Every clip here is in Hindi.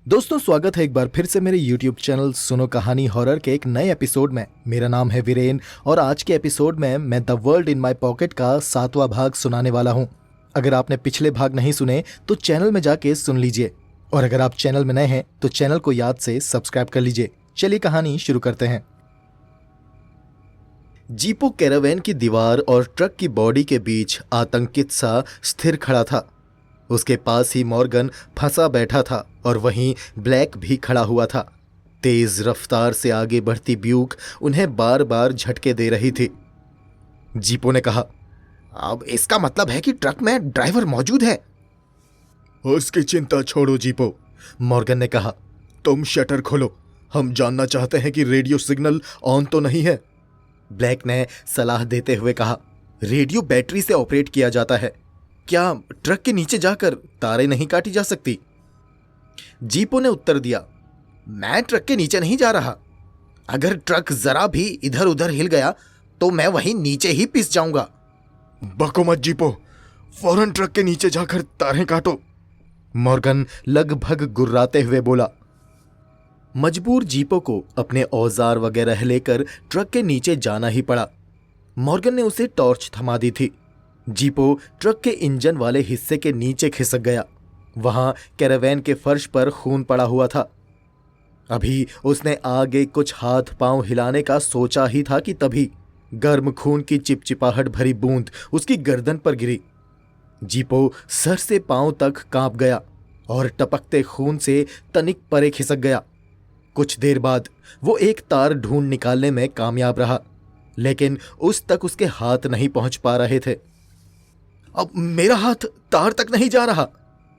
दोस्तों, स्वागत है एक बार फिर से मेरे YouTube चैनल सुनो कहानी हॉरर के एक नए एपिसोड में। मेरा नाम है वीरेन और आज के एपिसोड में मैं the world in my pocket का 7वां भाग सुनाने वाला हूं। अगर आपने पिछले भाग नहीं सुने तो चैनल में जाके सुन लीजिए, और अगर आप चैनल में नए हैं तो चैनल को याद से सब्सक्राइब कर लीजिए। चलिए कहानी शुरू करते हैं। जीपो कैरावैन की दीवार और ट्रक की बॉडी के बीच आतंकित सा स्थिर खड़ा था। उसके पास ही मॉर्गन फंसा बैठा था और वहीं ब्लैक भी खड़ा हुआ था। तेज रफ्तार से आगे बढ़ती ब्यूक उन्हें बार बार झटके दे रही थी। जीपो ने कहा, अब इसका मतलब है कि ट्रक में ड्राइवर मौजूद है। उसकी चिंता छोड़ो जीपो, मॉर्गन ने कहा। तुम शटर खोलो, हम जानना चाहते हैं कि रेडियो सिग्नल ऑन तो नहीं है। ब्लैक ने सलाह देते हुए कहा, रेडियो बैटरी से ऑपरेट किया जाता है, क्या ट्रक के नीचे जाकर तारें नहीं काटी जा सकती? जीपो ने उत्तर दिया, मैं ट्रक के नीचे नहीं जा रहा। अगर ट्रक जरा भी इधर उधर हिल गया तो मैं वहीं नीचे ही पिस जाऊंगा। बको मत जीपो, फौरन ट्रक के नीचे जाकर तारें काटो, मॉर्गन लगभग गुर्राते हुए बोला। मजबूर जीपो को अपने औजार वगैरह लेकर ट्रक के नीचे जाना ही पड़ा। मॉर्गन ने उसे टॉर्च थमा दी थी। जीपो ट्रक के इंजन वाले हिस्से के नीचे खिसक गया। वहां कैरावैन के फर्श पर खून पड़ा हुआ था। अभी उसने आगे कुछ हाथ पांव हिलाने का सोचा ही था कि तभी गर्म खून की चिपचिपाहट भरी बूंद उसकी गर्दन पर गिरी। जीपो सर से पांव तक कांप गया और टपकते खून से तनिक परे खिसक गया। कुछ देर बाद वो एक तार ढूंढ निकालने में कामयाब रहा, लेकिन उस तक उसके हाथ नहीं पहुंच पा रहे थे। अब मेरा हाथ तार तक नहीं जा रहा,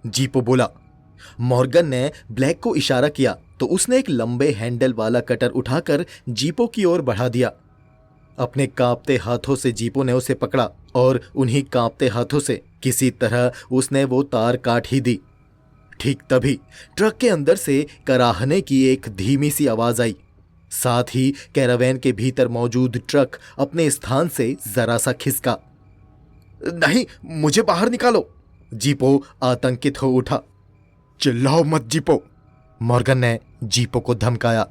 जीपो बोला। मॉर्गन ने ब्लैक को इशारा किया तो उसने एक लंबे हैंडल वाला कटर उठाकर जीपो की ओर बढ़ा दिया। अपने कांपते हाथों से जीपो ने उसे पकड़ा और उन्हीं कांपते हाथों से किसी तरह उसने वो तार काट ही दी। ठीक तभी ट्रक के अंदर से कराहने की एक धीमी सी आवाज आई। साथ ही कैरावैन के भीतर मौजूद ट्रक अपने स्थान से जरा सा खिसका। नहीं, मुझे बाहर निकालो, जीपो आतंकित हो उठा। चिल्लाओ मत जीपो, मॉर्गन ने जीपो को धमकाया।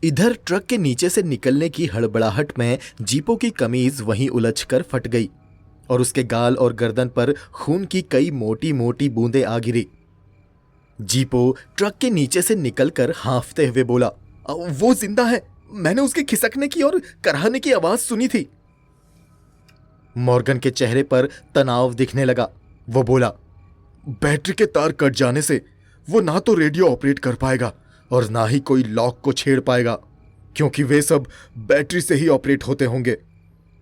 इधर ट्रक के नीचे से निकलने की हड़बड़ाहट में जीपो की कमीज वहीं उलझकर फट गई और उसके गाल और गर्दन पर खून की कई मोटी मोटी बूंदें आ गिरी। जीपो ट्रक के नीचे से निकलकर हांफते हुए बोला, वो जिंदा है, मैंने उसके खिसकने की और कराहने की आवाज सुनी थी। मॉर्गन के चेहरे पर तनाव दिखने लगा। वो बोला, बैटरी के तार कट जाने से वो ना तो रेडियो ऑपरेट कर पाएगा और ना ही कोई लॉक को छेड़ पाएगा, क्योंकि वे सब बैटरी से ही ऑपरेट होते होंगे।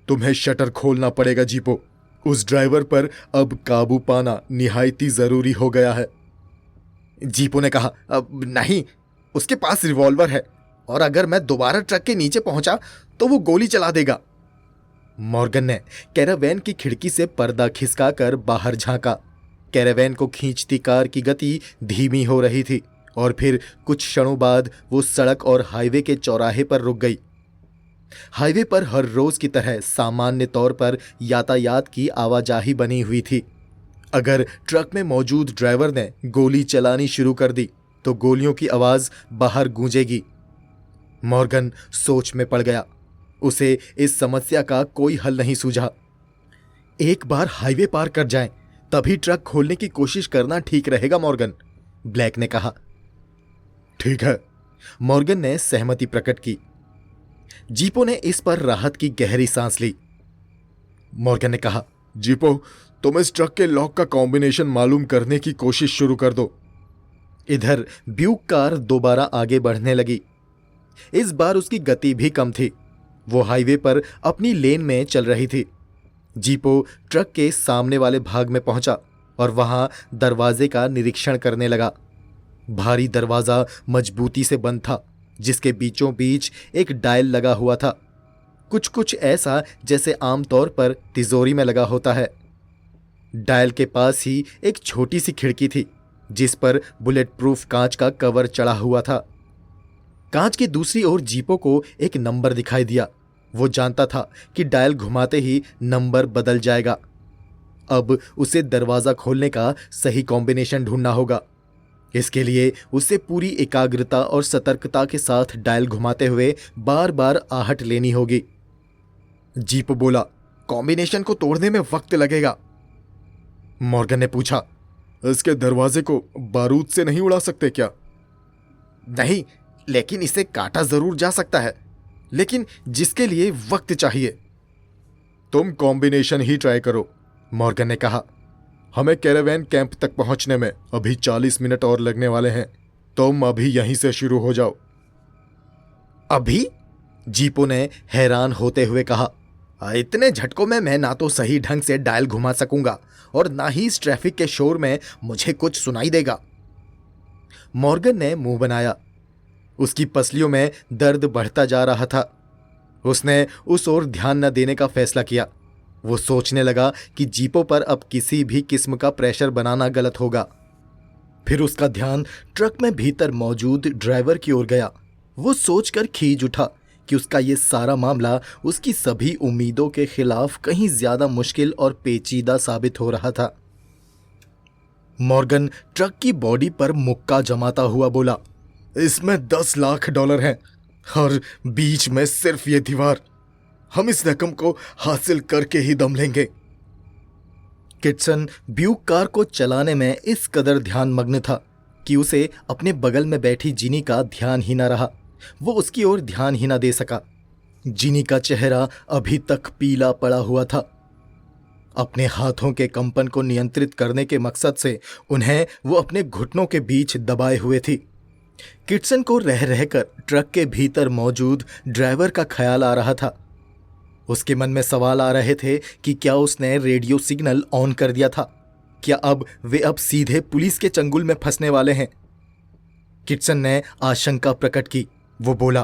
तुम्हें शटर खोलना पड़ेगा जीपो, उस ड्राइवर पर अब काबू पाना निहायती जरूरी हो गया है। जीपो ने कहा, अब नहीं, उसके पास रिवॉल्वर है और अगर मैं दोबारा ट्रक के नीचे पहुंचा तो वो गोली चला देगा। मॉर्गन ने कैरावैन की खिड़की से पर्दा खिसकाकर बाहर झांका। कैरावैन को खींचती कार की गति धीमी हो रही थी और फिर कुछ क्षणों बाद वो सड़क और हाईवे के चौराहे पर रुक गई। हाईवे पर हर रोज की तरह सामान्य तौर पर यातायात की आवाजाही बनी हुई थी। अगर ट्रक में मौजूद ड्राइवर ने गोली चलानी शुरू कर दी तो गोलियों की आवाज बाहर गूंजेगी। मॉर्गन सोच में पड़ गया। उसे इस समस्या का कोई हल नहीं सूझा। एक बार हाईवे पार कर जाएं, तभी ट्रक खोलने की कोशिश करना ठीक रहेगा मॉर्गन, ब्लैक ने कहा। ठीक है, मॉर्गन ने सहमति प्रकट की। जीपो ने इस पर राहत की गहरी सांस ली। मॉर्गन ने कहा, जीपो, तुम इस ट्रक के लॉक का कॉम्बिनेशन मालूम करने की कोशिश शुरू कर दो। इधर ब्यूक कार दोबारा आगे बढ़ने लगी। इस बार उसकी गति भी कम थी। वो हाईवे पर अपनी लेन में चल रही थी। जीपो ट्रक के सामने वाले भाग में पहुंचा और वहां दरवाजे का निरीक्षण करने लगा। भारी दरवाजा मजबूती से बंद था, जिसके बीचों बीच एक डायल लगा हुआ था, कुछ कुछ ऐसा जैसे आमतौर पर तिजोरी में लगा होता है। डायल के पास ही एक छोटी सी खिड़की थी, जिस पर बुलेट प्रूफ कांच का कवर चढ़ा हुआ था। कांच की दूसरी ओर जीपो को एक नंबर दिखाई दिया। वो जानता था कि डायल घुमाते ही नंबर बदल जाएगा। अब उसे दरवाजा खोलने का सही कॉम्बिनेशन ढूंढना होगा। इसके लिए उसे पूरी एकाग्रता और सतर्कता के साथ डायल घुमाते हुए बार बार आहट लेनी होगी। जीपो बोला, कॉम्बिनेशन को तोड़ने में वक्त लगेगा। मॉर्गन ने पूछा, इसके दरवाजे को बारूद से नहीं उड़ा सकते क्या? नहीं, लेकिन इसे काटा जरूर जा सकता है, लेकिन जिसके लिए वक्त चाहिए। तुम कॉम्बिनेशन ही ट्राई करो, मॉर्गन ने कहा। हमें कैरावैन कैंप तक पहुंचने में अभी 40 मिनट और लगने वाले हैं। तुम अभी यहीं से शुरू हो जाओ। अभी? जीपो ने हैरान होते हुए कहा, इतने झटकों में मैं ना तो सही ढंग से डायल घुमा सकूंगा और ना ही इस ट्रैफिक के शोर में मुझे कुछ सुनाई देगा। मॉर्गन ने मुंह बनाया। उसकी पसलियों में दर्द बढ़ता जा रहा था। उसने उस ओर ध्यान न देने का फैसला किया। वो सोचने लगा कि जीपो पर अब किसी भी किस्म का प्रेशर बनाना गलत होगा। फिर उसका ध्यान ट्रक में भीतर मौजूद ड्राइवर की ओर गया। वो सोचकर खींच उठा कि उसका ये सारा मामला उसकी सभी उम्मीदों के खिलाफ कहीं ज्यादा मुश्किल और पेचीदा साबित हो रहा था। मॉर्गन ट्रक की बॉडी पर मुक्का जमाता हुआ बोला, इसमें $10 लाख हैं और बीच में सिर्फ ये दीवार। हम इस रकम को हासिल करके ही दम लेंगे। किटसन ब्यूक कार को चलाने में इस कदर ध्यानमग्न था कि उसे अपने बगल में बैठी जिनी का ध्यान ही न रहा। वो उसकी ओर ध्यान ही न दे सका। जिनी का चेहरा अभी तक पीला पड़ा हुआ था। अपने हाथों के कंपन को नियंत्रित करने के मकसद से उन्हें वो अपने घुटनों के बीच दबाए हुए थी। किटसन को रह रहकर ट्रक के भीतर मौजूद ड्राइवर का ख्याल आ रहा था। उसके मन में सवाल आ रहे थे कि क्या उसने रेडियो सिग्नल ऑन कर दिया था? क्या वे अब सीधे पुलिस के चंगुल में फंसने वाले हैं? किटसन ने आशंका प्रकट की। वो बोला,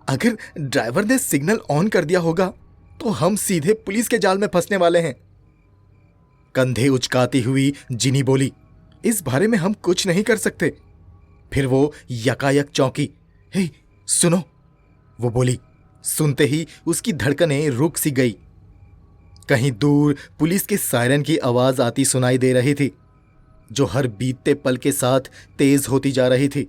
अगर ड्राइवर ने सिग्नल ऑन कर दिया होगा तो हम सीधे पुलिस के जाल में फंसने वाले हैं। कंधे उचकाती हुई जिनी बोली, इस बारे में हम कुछ नहीं कर सकते। फिर वो यकायक चौंकी। हे सुनो, वो बोली। सुनते ही उसकी धड़कनें रुक सी गई। कहीं दूर पुलिस के सायरन की आवाज आती सुनाई दे रही थी, जो हर बीतते पल के साथ तेज होती जा रही थी।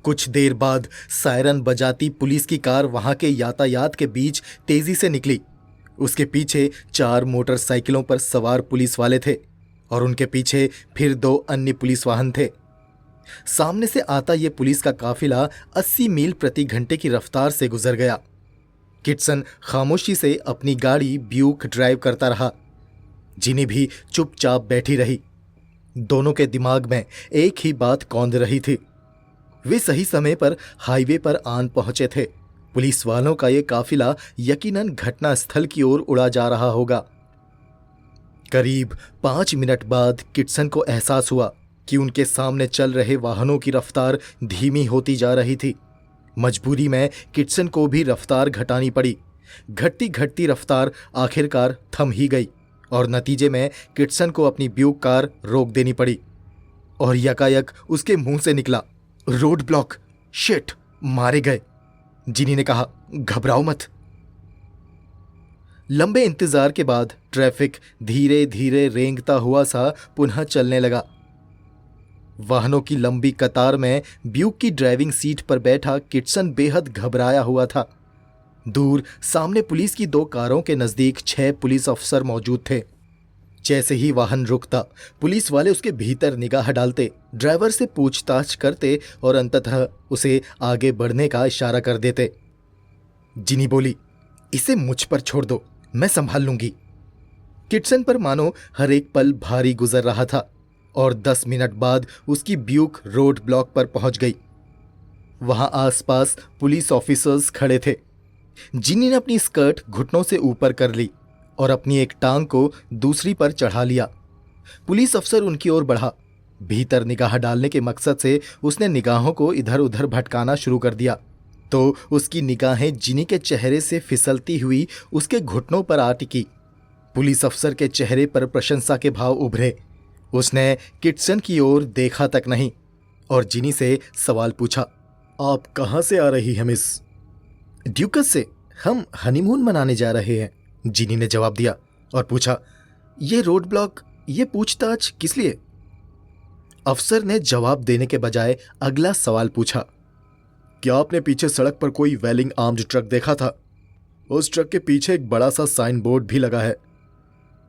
कुछ देर बाद सायरन बजाती पुलिस की कार वहां के यातायात के बीच तेजी से निकली। उसके पीछे 4 मोटरसाइकिलों पर सवार पुलिस वाले थे और उनके पीछे फिर 2 अन्य पुलिस वाहन थे। सामने से आता यह पुलिस का काफिला 80 मील प्रति घंटे की रफ्तार से गुजर गया। किटसन खामोशी से अपनी गाड़ी ब्यूक ड्राइव करता रहा। जिनी भी चुपचाप बैठी रही। दोनों के दिमाग में एक ही बात कौंध रही थी। वे सही समय पर हाईवे पर आन पहुंचे थे। पुलिस वालों का यह काफिला यकीनन घटना स्थल की ओर उड़ा जा रहा होगा। करीब 5 मिनट बाद किटसन को एहसास हुआ कि उनके सामने चल रहे वाहनों की रफ्तार धीमी होती जा रही थी। मजबूरी में किटसन को भी रफ्तार घटानी पड़ी। घटती घटती रफ्तार आखिरकार थम ही गई और नतीजे में किटसन को अपनी ब्यूक कार रोक देनी पड़ी। और यकायक उसके मुंह से निकला, रोड ब्लॉक, शिट, मारे गए। जिनी ने कहा, घबराओ मत। लंबे इंतजार के बाद ट्रैफिक धीरे धीरे रेंगता हुआ सा पुनः चलने लगा। वाहनों की लंबी कतार में ब्यूक की ड्राइविंग सीट पर बैठा किटसन बेहद घबराया हुआ था। दूर सामने पुलिस की 2 कारों के नजदीक 6 पुलिस अफसर मौजूद थे। जैसे ही वाहन रुकता, पुलिस वाले उसके भीतर निगाह डालते, ड्राइवर से पूछताछ करते और अंततः उसे आगे बढ़ने का इशारा कर देते। जिनी बोली, इसे मुझ पर छोड़ दो, मैं संभाल लूंगी। किटसन पर मानो हर एक पल भारी गुजर रहा था और 10 मिनट बाद उसकी ब्यूक रोड ब्लॉक पर पहुंच गई। वहां आसपास पुलिस ऑफिसर्स खड़े थे। जिनी ने अपनी स्कर्ट घुटनों से ऊपर कर ली और अपनी एक टांग को दूसरी पर चढ़ा लिया। पुलिस अफसर उनकी ओर बढ़ा। भीतर निगाह डालने के मकसद से उसने निगाहों को इधर उधर भटकाना शुरू कर दिया तो उसकी निगाहें जिनी के चेहरे से फिसलती हुई उसके घुटनों पर आ टिकी। पुलिस अफसर के चेहरे पर प्रशंसा के भाव उभरे। उसने किटसन की ओर देखा तक नहीं और जिनी से सवाल पूछा, आप कहां से आ रही हैं मिस? ड्यूकस से, हम हनीमून मनाने जा रहे हैं, जिनी ने जवाब दिया और पूछा, ये रोड ब्लॉक, ये पूछताछ किस लिए? अफसर ने जवाब देने के बजाय अगला सवाल पूछा। क्या आपने पीछे सड़क पर कोई वेलिंग आर्म्ड ट्रक देखा था? उस ट्रक के पीछे एक बड़ा सा साइन बोर्ड भी लगा है।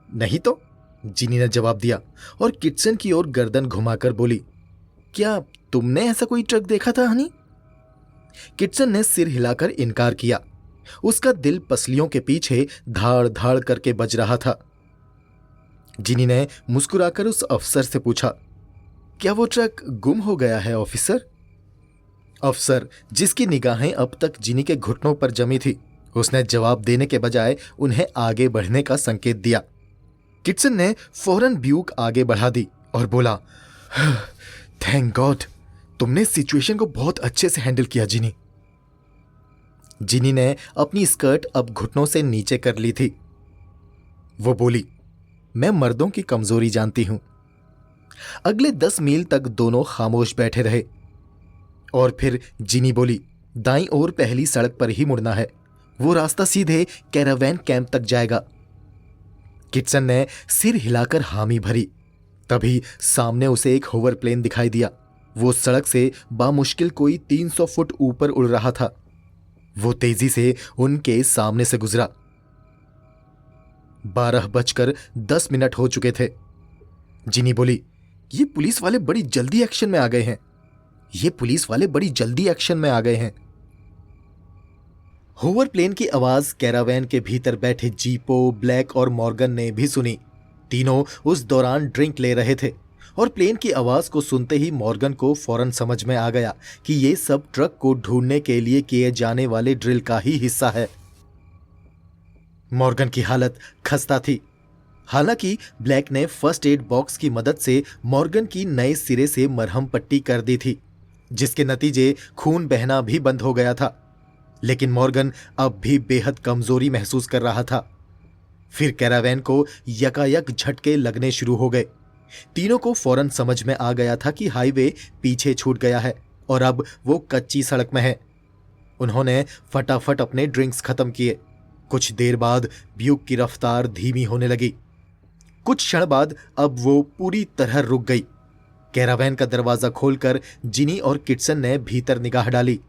नहीं तो, जिनी ने जवाब दिया और किटसन की ओर गर्दन घुमाकर बोली, क्या तुमने ऐसा कोई ट्रक देखा था हनी? किटसन ने सिर हिलाकर इनकार किया। उसका दिल पसलियों के पीछे धाड़ धाड़ करके बज रहा था। जिनी ने मुस्कुराकर उस अफसर से पूछा, क्या वो ट्रक गुम हो गया है ऑफिसर? अफसर, जिसकी निगाहें अब तक जिनी के घुटनों पर जमी थी, उसने जवाब देने के बजाय उन्हें आगे बढ़ने का संकेत दिया। किटसन ने फौरन ब्यूक आगे बढ़ा दी और बोला, थैंक गॉड, तुमने सिचुएशन को बहुत अच्छे से हैंडल किया जिनी। जिनी ने अपनी स्कर्ट अब घुटनों से नीचे कर ली थी। वो बोली, मैं मर्दों की कमजोरी जानती हूं। अगले 10 मील तक दोनों खामोश बैठे रहे और फिर जिनी बोली, दाईं ओर पहली सड़क पर ही मुड़ना है, वो रास्ता सीधे कैरावैन कैंप तक जाएगा। किटसन ने सिर हिलाकर हामी भरी। तभी सामने उसे एक होवर प्लेन दिखाई दिया। वो सड़क से बामुश्किल कोई 300 फुट ऊपर उड़ रहा था। वो तेजी से उनके सामने से गुजरा। 12:10 हो चुके थे। जिनी बोली, ये पुलिस वाले बड़ी जल्दी एक्शन में आ गए हैं। ये पुलिस वाले बड़ी जल्दी एक्शन में आ गए हैं। होवर प्लेन की आवाज कैरावैन के भीतर बैठे जीपो, ब्लैक और मॉर्गन ने भी सुनी। तीनों उस दौरान ड्रिंक ले रहे थे और प्लेन की आवाज को सुनते ही मॉर्गन को फौरन समझ में आ गया कि ये सब ट्रक को ढूंढने के लिए किए जाने वाले ड्रिल का ही हिस्सा है। मॉर्गन की हालत खस्ता थी। हालांकि ब्लैक ने फर्स्ट एड बॉक्स की मदद से मॉर्गन की नए सिरे से मरहम पट्टी कर दी थी, जिसके नतीजे खून बहना भी बंद हो गया था। लेकिन मॉर्गन अब भी बेहद कमजोरी महसूस कर रहा था। फिर कैरावैन को यकायक झटके लगने शुरू हो गए। तीनों को फौरन समझ में आ गया था कि हाईवे पीछे छूट गया है और अब वो कच्ची सड़क में है। उन्होंने फटाफट अपने ड्रिंक्स खत्म किए। कुछ देर बाद ब्यूक की रफ्तार धीमी होने लगी। कुछ क्षण बाद अब वो पूरी तरह रुक गई। कैरावैन का दरवाजा खोलकर जिनी और किटसन ने भीतर निगाह डाली।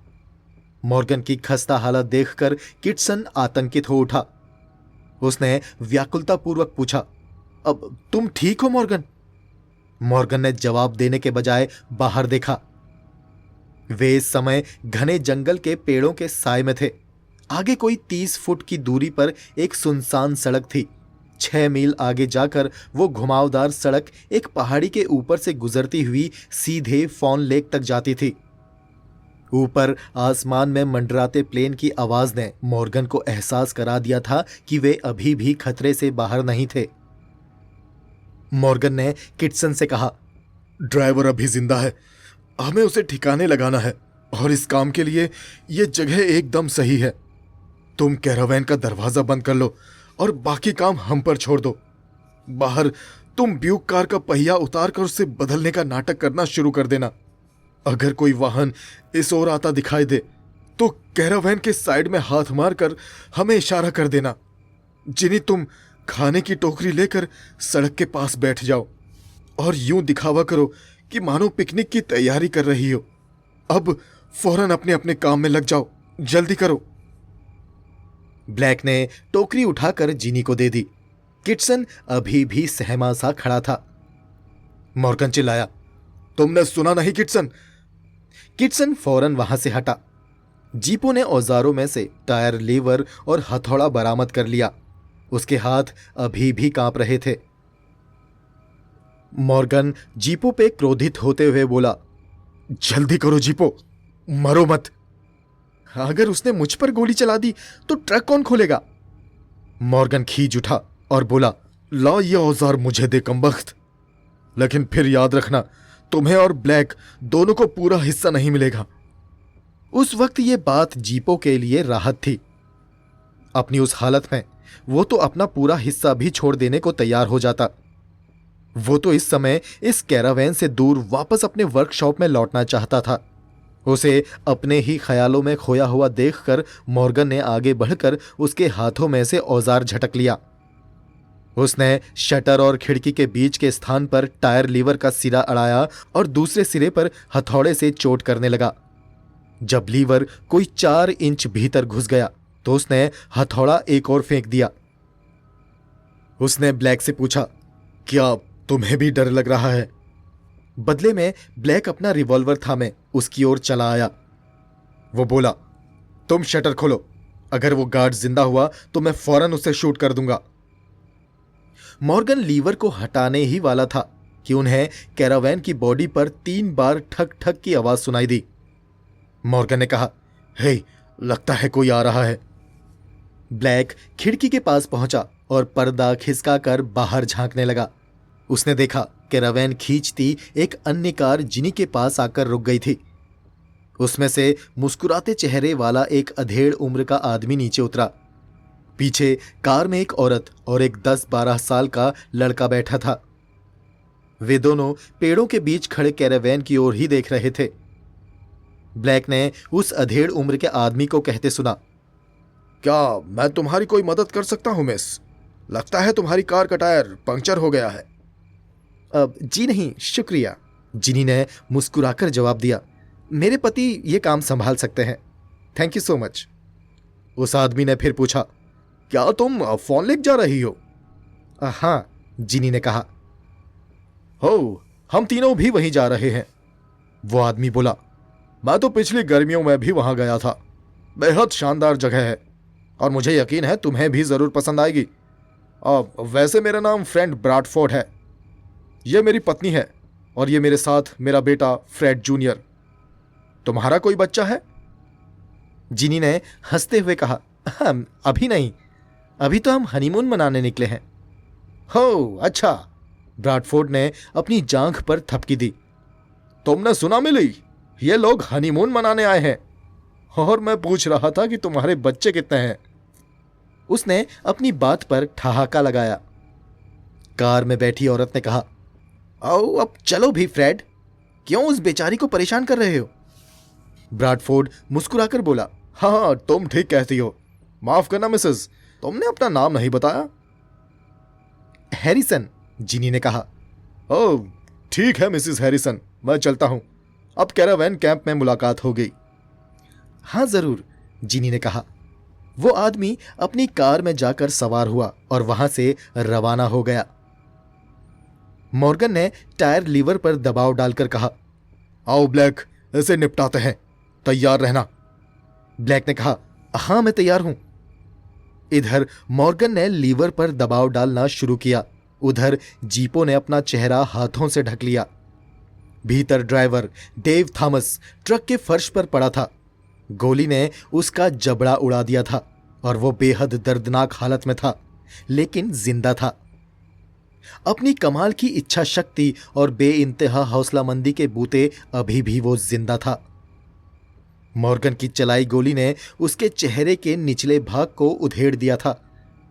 मॉर्गन की खस्ता हालत देखकर किटसन आतंकित हो उठा। उसने व्याकुलतापूर्वक पूछा, अब तुम ठीक हो मॉर्गन? मॉर्गन ने जवाब देने के बजाय बाहर देखा। वे इस समय घने जंगल के पेड़ों के साए में थे। आगे कोई 30 फुट की दूरी पर एक सुनसान सड़क थी। 6 मील आगे जाकर वो घुमावदार सड़क एक पहाड़ी के ऊपर से गुजरती हुई सीधे फॉन लेक तक जाती थी। ऊपर आसमान में मंडराते प्लेन की आवाज ने मॉर्गन को एहसास करा दिया था कि वे अभी भी खतरे से बाहर नहीं थे। मॉर्गन ने किटसन से कहा, ड्राइवर अभी जिंदा है, हमें उसे ठिकाने लगाना है और इस काम के लिए यह जगह एकदम सही है। तुम कैरावैन का दरवाजा बंद कर लो और बाकी काम हम पर छोड़ दो। बाहर तुम ब्यूक कार का पहिया उतार कर उसे बदलने का नाटक करना शुरू कर देना। अगर कोई वाहन इस ओर आता दिखाई दे तो कैरावैन के साइड में हाथ मारकर हमें इशारा कर देना। जिनी, तुम खाने की टोकरी लेकर सड़क के पास बैठ जाओ और यूं दिखावा करो कि मानो पिकनिक की तैयारी कर रही हो। अब फौरन अपने अपने काम में लग जाओ, जल्दी करो। ब्लैक ने टोकरी उठाकर जिनी को दे दी। किटसन अभी भी सहमा सा खड़ा था। मॉर्गन चिल्लाया, तुमने सुना नहीं किटसन? किटसन फौरन वहां से हटा। जीपो ने औजारों में से टायर, लीवर और हथौड़ा बरामद कर लिया। उसके हाथ अभी भी कांप रहे थे। मॉर्गन जीपो पे क्रोधित होते हुए बोला, जल्दी करो जीपो, मरो मत। अगर उसने मुझ पर गोली चला दी तो ट्रक कौन खोलेगा? मॉर्गन खींच उठा और बोला, ला ये औजार मुझे दे कमबख्त, लेकिन फिर याद रखना तुम्हें और ब्लैक दोनों को पूरा हिस्सा नहीं मिलेगा। उस वक्त ये बात जीपो के लिए राहत थी। अपनी उस हालत में वो तो अपना पूरा हिस्सा भी छोड़ देने को तैयार हो जाता। वो तो इस समय इस कैरावैन से दूर वापस अपने वर्कशॉप में लौटना चाहता था। उसे अपने ही ख्यालों में खोया हुआ देखकर मॉर्गन ने आगे बढ़कर उसके हाथों में से औजार झटक लिया। उसने शटर और खिड़की के बीच के स्थान पर टायर लीवर का सिरा अड़ाया और दूसरे सिरे पर हथौड़े से चोट करने लगा। जब लीवर कोई 4 इंच भीतर घुस गया तो उसने हथौड़ा एक और फेंक दिया। उसने ब्लैक से पूछा, क्या तुम्हें भी डर लग रहा है? बदले में ब्लैक अपना रिवॉल्वर थामे उसकी ओर चला आया। वो बोला, तुम शटर खोलो, अगर वो गार्ड जिंदा हुआ तो मैं फौरन उसे शूट कर दूंगा। मॉर्गन लीवर को हटाने ही वाला था कि उन्हें कैरावैन की बॉडी पर 3 बार ठक ठक की आवाज सुनाई दी। मॉर्गन ने कहा, हे, लगता है कोई आ रहा है। ब्लैक खिड़की के पास पहुंचा और पर्दा खिसकाकर बाहर झांकने लगा। उसने देखा कैरावैन खींचती एक अन्य कार जिनी के पास आकर रुक गई थी। उसमें से मुस्कुराते चेहरे वाला एक अधेड़ उम्र का आदमी नीचे उतरा। पीछे कार में एक औरत और एक 10-12 साल का लड़का बैठा था। वे दोनों पेड़ों के बीच खड़े कैरावैन की ओर ही देख रहे थे। ब्लैक ने उस अधेड़ उम्र के आदमी को कहते सुना, क्या मैं तुम्हारी कोई मदद कर सकता हूं मिस? लगता है तुम्हारी कार का टायर पंक्चर हो गया है। जी नहीं, शुक्रिया, जिनी ने मुस्कुराकर जवाब दिया। मेरे पति ये काम संभाल सकते हैं, थैंक यू सो मच। उस आदमी ने फिर पूछा, क्या तुम फोन लेक जा रही हो? हाँ, जिनी ने कहा। हो, हम तीनों भी वहीं जा रहे हैं। वो आदमी बोला, मैं तो पिछली गर्मियों में भी वहां गया था। बेहद शानदार जगह है और मुझे यकीन है तुम्हें भी जरूर पसंद आएगी। वैसे मेरा नाम फ्रेंड ब्रैडफोर्ड है। यह मेरी पत्नी है और ये मेरे साथ मेरा बेटा फ्रेड जूनियर। तुम्हारा कोई बच्चा है? जिनी ने हंसते हुए कहा, अभी नहीं, अभी तो हम हनीमून मनाने निकले हैं। हो, अच्छा। ब्रैडफोर्ड ने अपनी जांघ पर थपकी दी। तुमने सुना मिली, ये लोग हनीमून मनाने आए हैं और मैं पूछ रहा था कि तुम्हारे बच्चे कितने हैं। उसने अपनी बात पर ठहाका लगाया। कार में बैठी औरत ने कहा, आओ अब चलो भी फ्रेड, क्यों उस बेचारी को परेशान कर रहे हो? ब्रैडफोर्ड मुस्कुराकर बोला, हाँ, तुम ठीक कहती हो। माफ करना मिसेस, तुमने अपना नाम नहीं बताया। हैरिसन, जिनी ने कहा। ओह, ठीक है मिसेस हैरिसन, मैं चलता हूं। अब कैरावैन कैंप में मुलाकात हो गई। हाँ जरूर, जिनी ने कहा। वो आदमी अपनी कार में जाकर सवार हुआ और वहां से रवाना हो गया। मॉर्गन ने टायर लीवर पर दबाव डालकर कहा, आओ ब्लैक, इसे निपटाते हैं, तैयार रहना। ब्लैक ने कहा, हाँ मैं तैयार हूं। इधर मॉर्गन ने लीवर पर दबाव डालना शुरू किया, उधर जीपो ने अपना चेहरा हाथों से ढक लिया। भीतर ड्राइवर डेव थॉमस ट्रक के फर्श पर पड़ा था। गोली ने उसका जबड़ा उड़ा दिया था और वो बेहद दर्दनाक हालत में था, लेकिन जिंदा था। अपनी कमाल की इच्छा शक्ति और बेइंतहा हौसलामंदी के बूते अभी भी वो जिंदा था। मॉर्गन की चलाई गोली ने उसके चेहरे के निचले भाग को उधेड़ दिया था।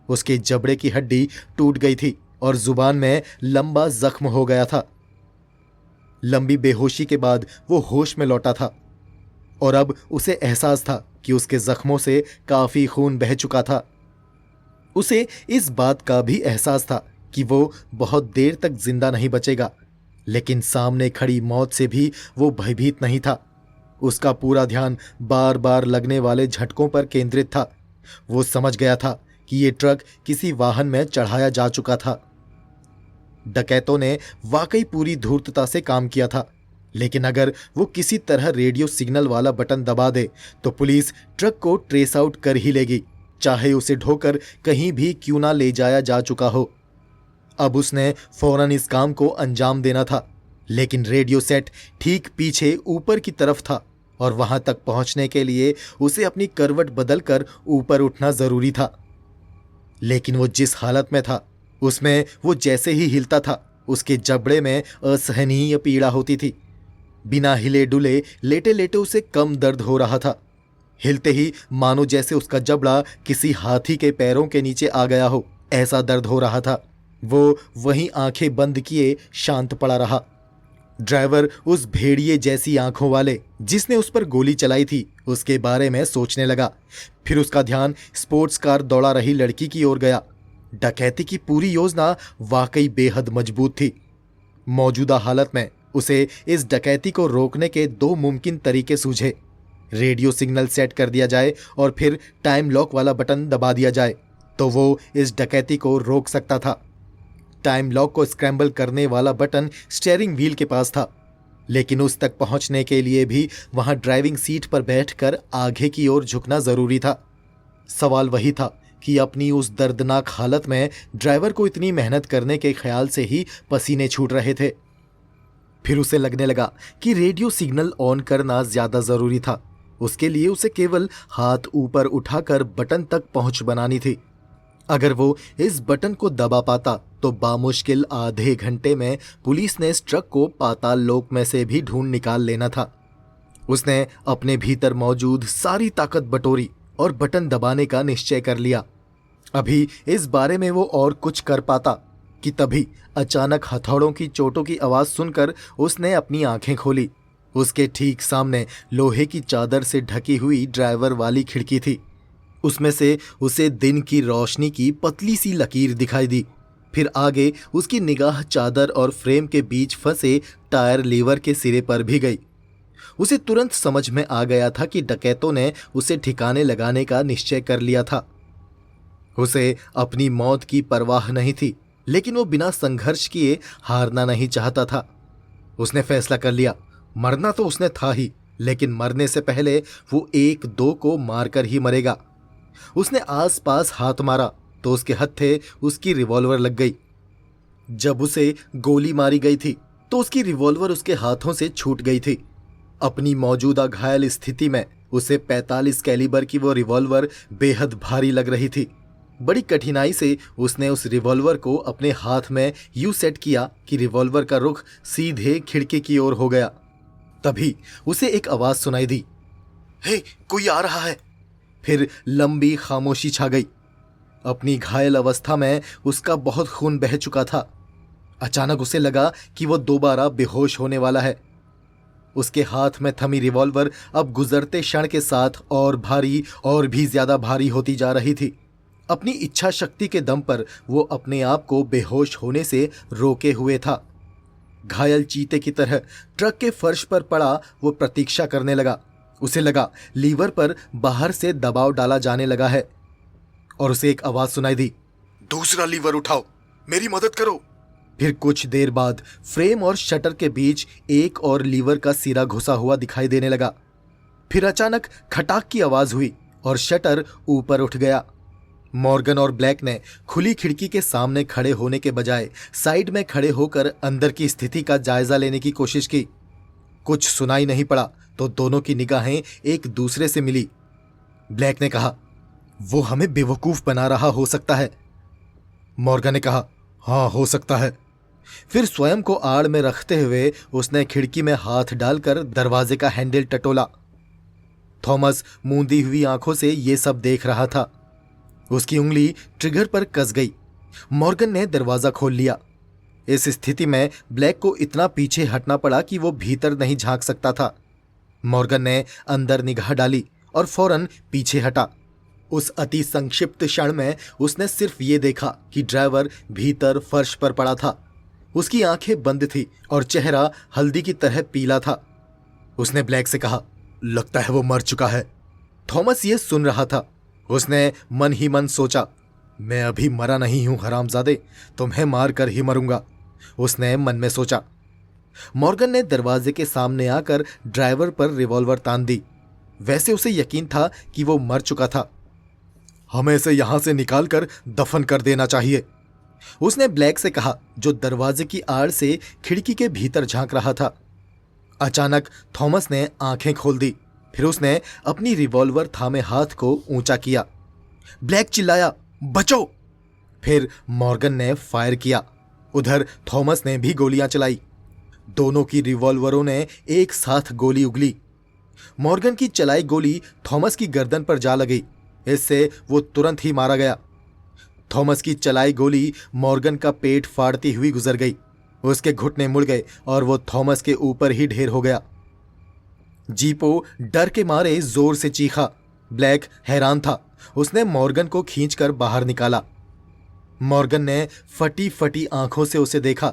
उसके जबड़े की हड्डी टूट गई थी और जुबान में लंबा जख्म हो गया था। लंबी बेहोशी के बाद वो होश में लौटा था और अब उसे एहसास था कि उसके जख्मों से काफी खून बह चुका था। उसे इस बात का भी एहसास था कि वो बहुत देर तक जिंदा नहीं बचेगा, लेकिन सामने खड़ी मौत से भी वो भयभीत नहीं था। उसका पूरा ध्यान बार बार लगने वाले झटकों पर केंद्रित था। वो समझ गया था कि ये ट्रक किसी वाहन में चढ़ाया जा चुका था। डकैतों ने वाकई पूरी धूर्तता से काम किया था, लेकिन अगर वो किसी तरह रेडियो सिग्नल वाला बटन दबा दे तो पुलिस ट्रक को ट्रेस आउट कर ही लेगी, चाहे उसे ढोकर कहीं भी क्यों ना ले जाया जा चुका हो। अब उसने फौरन इस काम को अंजाम देना था, लेकिन रेडियो सेट ठीक पीछे ऊपर की तरफ था और वहां तक पहुंचने के लिए उसे अपनी करवट बदलकर ऊपर उठना जरूरी था। लेकिन वो जिस हालत में था उसमें वो जैसे ही हिलता था उसके जबड़े में असहनीय पीड़ा होती थी। बिना हिले डुले लेटे लेटे उसे कम दर्द हो रहा था। हिलते ही मानो जैसे उसका जबड़ा किसी हाथी के पैरों के नीचे आ गया हो, ऐसा दर्द हो रहा था। वो वहीं आंखें बंद किए शांत पड़ा रहा। ड्राइवर उस भेड़िए जैसी आंखों वाले जिसने उस पर गोली चलाई थी उसके बारे में सोचने लगा। फिर उसका ध्यान स्पोर्ट्स कार दौड़ा रही लड़की की ओर गया डकैती की पूरी योजना वाकई बेहद मजबूत थी। मौजूदा हालत में उसे इस डकैती को रोकने के दो मुमकिन तरीके सूझे। रेडियो सिग्नल सेट कर दिया जाए और फिर टाइम लॉक वाला बटन दबा दिया जाए तो वो इस डकैती को रोक सकता था। टाइम लॉक को स्क्रैम्बल करने वाला बटन स्टीयरिंग व्हील के पास था, लेकिन उस तक पहुंचने के लिए भी वहां ड्राइविंग सीट पर बैठकर आगे की ओर झुकना जरूरी था। सवाल वही था कि अपनी उस दर्दनाक हालत में ड्राइवर को इतनी मेहनत करने के ख्याल से ही पसीने छूट रहे थे। फिर उसे लगने लगा कि रेडियो सिग्नल ऑन करना ज्यादा जरूरी था। उसके लिए उसे केवल हाथ ऊपर उठाकर बटन तक पहुंच बनानी थी। अगर वो इस बटन को दबा पाता तो बामुश्किल आधे घंटे में पुलिस ने इस ट्रक को पाताल लोक में से भी ढूंढ निकाल लेना था। उसने अपने भीतर मौजूद सारी ताकत बटोरी और बटन दबाने का निश्चय कर लिया। अभी इस बारे में वो और कुछ कर पाता कि तभी अचानक हथौड़ों की चोटों की आवाज सुनकर उसने अपनी आंखें खोली। उसके ठीक सामने लोहे की चादर से ढकी हुई ड्राइवर वाली खिड़की थी। उसमें से उसे दिन की रोशनी की पतली सी लकीर दिखाई दी। फिर आगे उसकी निगाह चादर और फ्रेम के बीच फंसे टायर लीवर के सिरे पर भी गई। उसे तुरंत समझ में आ गया था कि डकैतों ने उसे ठिकाने लगाने का निश्चय कर लिया था। उसे अपनी मौत की परवाह नहीं थी, लेकिन वो बिना संघर्ष किए हारना नहीं चाहता था। उसने फैसला कर लिया, मरना तो उसने था ही, लेकिन मरने से पहले वो एक दो को मारकर ही मरेगा। उसने आसपास हाथ मारा तो उसके हत्थे उसकी रिवॉल्वर लग गई। जब उसे गोली मारी गई थी तो उसकी रिवॉल्वर उसके हाथों से छूट गई थी। अपनी मौजूदा घायल स्थिति में उसे 45 कैलिबर की वो रिवॉल्वर बेहद भारी लग रही थी। बड़ी कठिनाई से उसने उस रिवॉल्वर को अपने हाथ में यूं सेट किया कि रिवॉल्वर का रुख सीधे खिड़की की ओर हो गया। तभी उसे एक आवाज सुनाई दी, हे, कोई आ रहा है। फिर लंबी खामोशी छा गई। अपनी घायल अवस्था में उसका बहुत खून बह चुका था। अचानक उसे लगा कि वो दोबारा बेहोश होने वाला है। उसके हाथ में थमी रिवॉल्वर अब गुजरते क्षण के साथ और भारी और भी ज्यादा भारी होती जा रही थी। अपनी इच्छा शक्ति के दम पर वो अपने आप को बेहोश होने से रोके हुए था। घायल चीते की तरह ट्रक के फर्श पर पड़ा वो प्रतीक्षा करने लगा। उसे लगा लीवर पर बाहर से दबाव डाला जाने लगा है और उसे एक आवाज सुनाई दी, दूसरा लीवर उठाओ, मेरी मदद करो। फिर कुछ देर बाद फ्रेम और शटर के बीच एक और लीवर का सिरा घुसा हुआ दिखाई देने लगा। फिर अचानक खटाक की आवाज हुई और शटर ऊपर उठ गया। मॉर्गन और ब्लैक ने खुली खिड़की के सामने खड़े होने के बजाय साइड में खड़े होकर अंदर की स्थिति का जायजा लेने की कोशिश की। कुछ सुनाई नहीं पड़ा तो दोनों की निगाहें एक दूसरे से मिली। ब्लैक ने कहा, वो हमें बेवकूफ बना रहा हो सकता है। मॉर्गन ने कहा, हाँ, हो सकता है। फिर स्वयं को आड़ में रखते हुए उसने खिड़की में हाथ डालकर दरवाजे का हैंडल टटोला। थॉमस मूंदी हुई आंखों से ये सब देख रहा था। उसकी उंगली ट्रिगर पर कस गई। मॉर्गन ने दरवाजा खोल लिया। इस स्थिति में ब्लैक को इतना पीछे हटना पड़ा कि वो भीतर नहीं झांक सकता था। मॉर्गन ने अंदर निगाह डाली और फौरन पीछे हटा। उस अति संक्षिप्त क्षण में उसने सिर्फ ये देखा कि ड्राइवर भीतर फर्श पर पड़ा था। उसकी आंखें बंद थी और चेहरा हल्दी की तरह पीला था। उसने ब्लैक से कहा, लगता है वो मर चुका है। थॉमस ये सुन रहा था। उसने मन ही मन सोचा, मैं अभी मरा नहीं हूं हरामजादे, तुम्हें मार कर ही मरूंगा। उसने मन में सोचा। मॉर्गन ने दरवाजे के सामने आकर ड्राइवर पर रिवॉल्वर तान दी। वैसे उसे यकीन था कि वो मर चुका था। हमें इसे यहां से निकालकर दफन कर देना चाहिए, उसने ब्लैक से कहा, जो दरवाजे की आड़ से खिड़की के भीतर झांक रहा था। अचानक थॉमस ने आंखें खोल दी। फिर उसने अपनी रिवॉल्वर थामे हाथ को ऊंचा किया। ब्लैक चिल्लाया, बचो। फिर मॉर्गन ने फायर किया। उधर थॉमस ने भी गोलियां चलाई। दोनों की रिवॉल्वरों ने एक साथ गोली उगली। मॉर्गन की चलाई गोली थॉमस की गर्दन पर जा लगी। इससे वो तुरंत ही मारा गया। थॉमस की चलाई गोली मॉर्गन का पेट फाड़ती हुई गुजर गई। उसके घुटने मुड़ गए और वो थॉमस के ऊपर ही ढेर हो गया। जीपो डर के मारे जोर से चीखा। ब्लैक हैरान था। उसने मॉर्गन को खींचकर बाहर निकाला। मॉर्गन ने फटी फटी आंखों से उसे देखा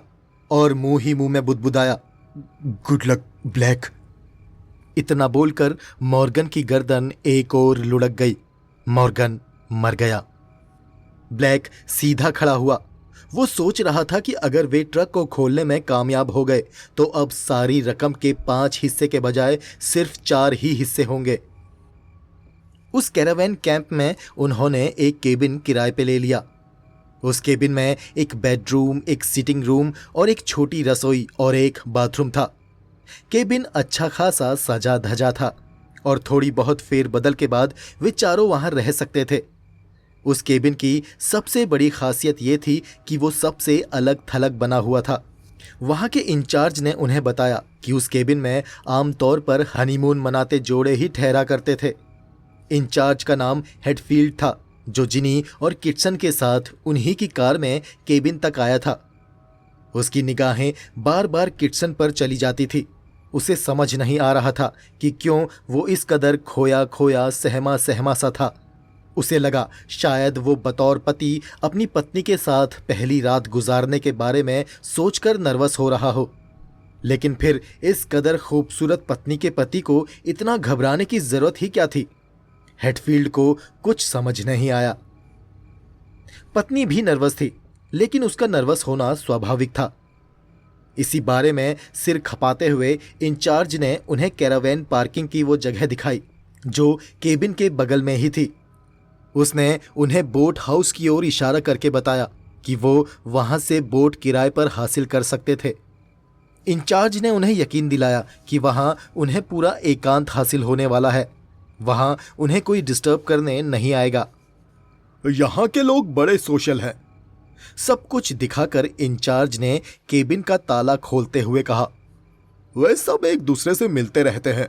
और मुंह ही मुंह में बुदबुदाया, गुड लक ब्लैक। इतना बोलकर मॉर्गन की गर्दन एक ओर लुढ़क गई। मॉर्गन मर गया। ब्लैक सीधा खड़ा हुआ। वो सोच रहा था कि अगर वे ट्रक को खोलने में कामयाब हो गए तो अब सारी रकम के 5 हिस्से के बजाय सिर्फ 4 ही हिस्से होंगे। उस कैरावैन कैंप में उन्होंने एक केबिन किराए पे ले लिया। उस केबिन में एक बेडरूम, एक सिटिंग रूम और एक छोटी रसोई और एक बाथरूम था। केबिन अच्छा खासा सजा धजा था और थोड़ी बहुत फेरबदल के बाद वे चारों वहां रह सकते थे। उस केबिन की सबसे बड़ी खासियत ये थी कि वो सबसे अलग थलग बना हुआ था। वहाँ के इंचार्ज ने उन्हें बताया कि उस केबिन में आमतौर पर हनीमून मनाते जोड़े ही ठहरा करते थे। इंचार्ज का नाम हेडफील्ड था, जो जिनी और किटसन के साथ उन्हीं की कार में केबिन तक आया था। उसकी निगाहें बार बार किटसन पर चली जाती थी। उसे समझ नहीं आ रहा था कि क्यों वो इस कदर खोया खोया सहमा सहमा सा था। उसे लगा शायद वो बतौर पति अपनी पत्नी के साथ पहली रात गुजारने के बारे में सोचकर नर्वस हो रहा हो, लेकिन फिर इस कदर खूबसूरत पत्नी के पति को इतना घबराने की जरूरत ही क्या थी। हेडफील्ड को कुछ समझ नहीं आया। पत्नी भी नर्वस थी, लेकिन उसका नर्वस होना स्वाभाविक था। इसी बारे में सिर खपाते हुए इंचार्ज ने उन्हें कैरावैन पार्किंग की वो जगह दिखाई जो केबिन के बगल में ही थी। उसने उन्हें बोट हाउस की ओर इशारा करके बताया कि वो वहां से बोट किराए पर हासिल कर सकते थे। इंचार्ज ने उन्हें यकीन दिलाया कि वहां उन्हें पूरा एकांत हासिल होने वाला है। वहां उन्हें कोई डिस्टर्ब करने नहीं आएगा। यहाँ के लोग बड़े सोशल हैं। सब कुछ दिखाकर इंचार्ज ने केबिन का ताला खोलते हुए कहा, वे सब एक दूसरे से मिलते रहते हैं।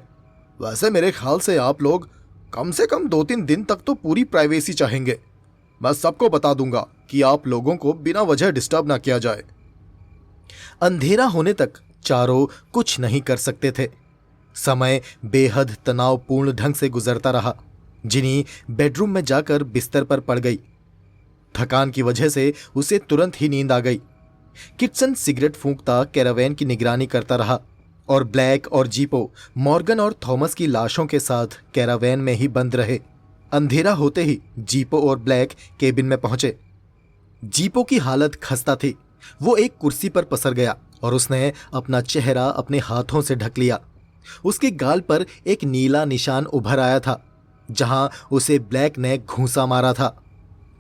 वैसे मेरे ख्याल से आप लोग कम से कम 2-3 दिन तक तो पूरी प्राइवेसी चाहेंगे। मैं सबको बता दूंगा कि आप लोगों को बिना वजह डिस्टर्ब ना किया जाए। अंधेरा होने तक चारों कुछ नहीं कर सकते थे। समय बेहद तनावपूर्ण ढंग से गुजरता रहा। जिनी बेडरूम में जाकर बिस्तर पर पड़ गई। थकान की वजह से उसे तुरंत ही नींद आ गई। किटसन सिगरेट फूंकता कैरावैन की निगरानी करता रहा और ब्लैक और जीपो मॉर्गन और थॉमस की लाशों के साथ कैरावैन में ही बंद रहे। अंधेरा होते ही जीपो और ब्लैक केबिन में पहुंचे। जीपो की हालत खस्ता थी। वो एक कुर्सी पर पसर गया और उसने अपना चेहरा अपने हाथों से ढक लिया। उसके गाल पर एक नीला निशान उभर आया था, जहां उसे ब्लैक ने घूंसा मारा था।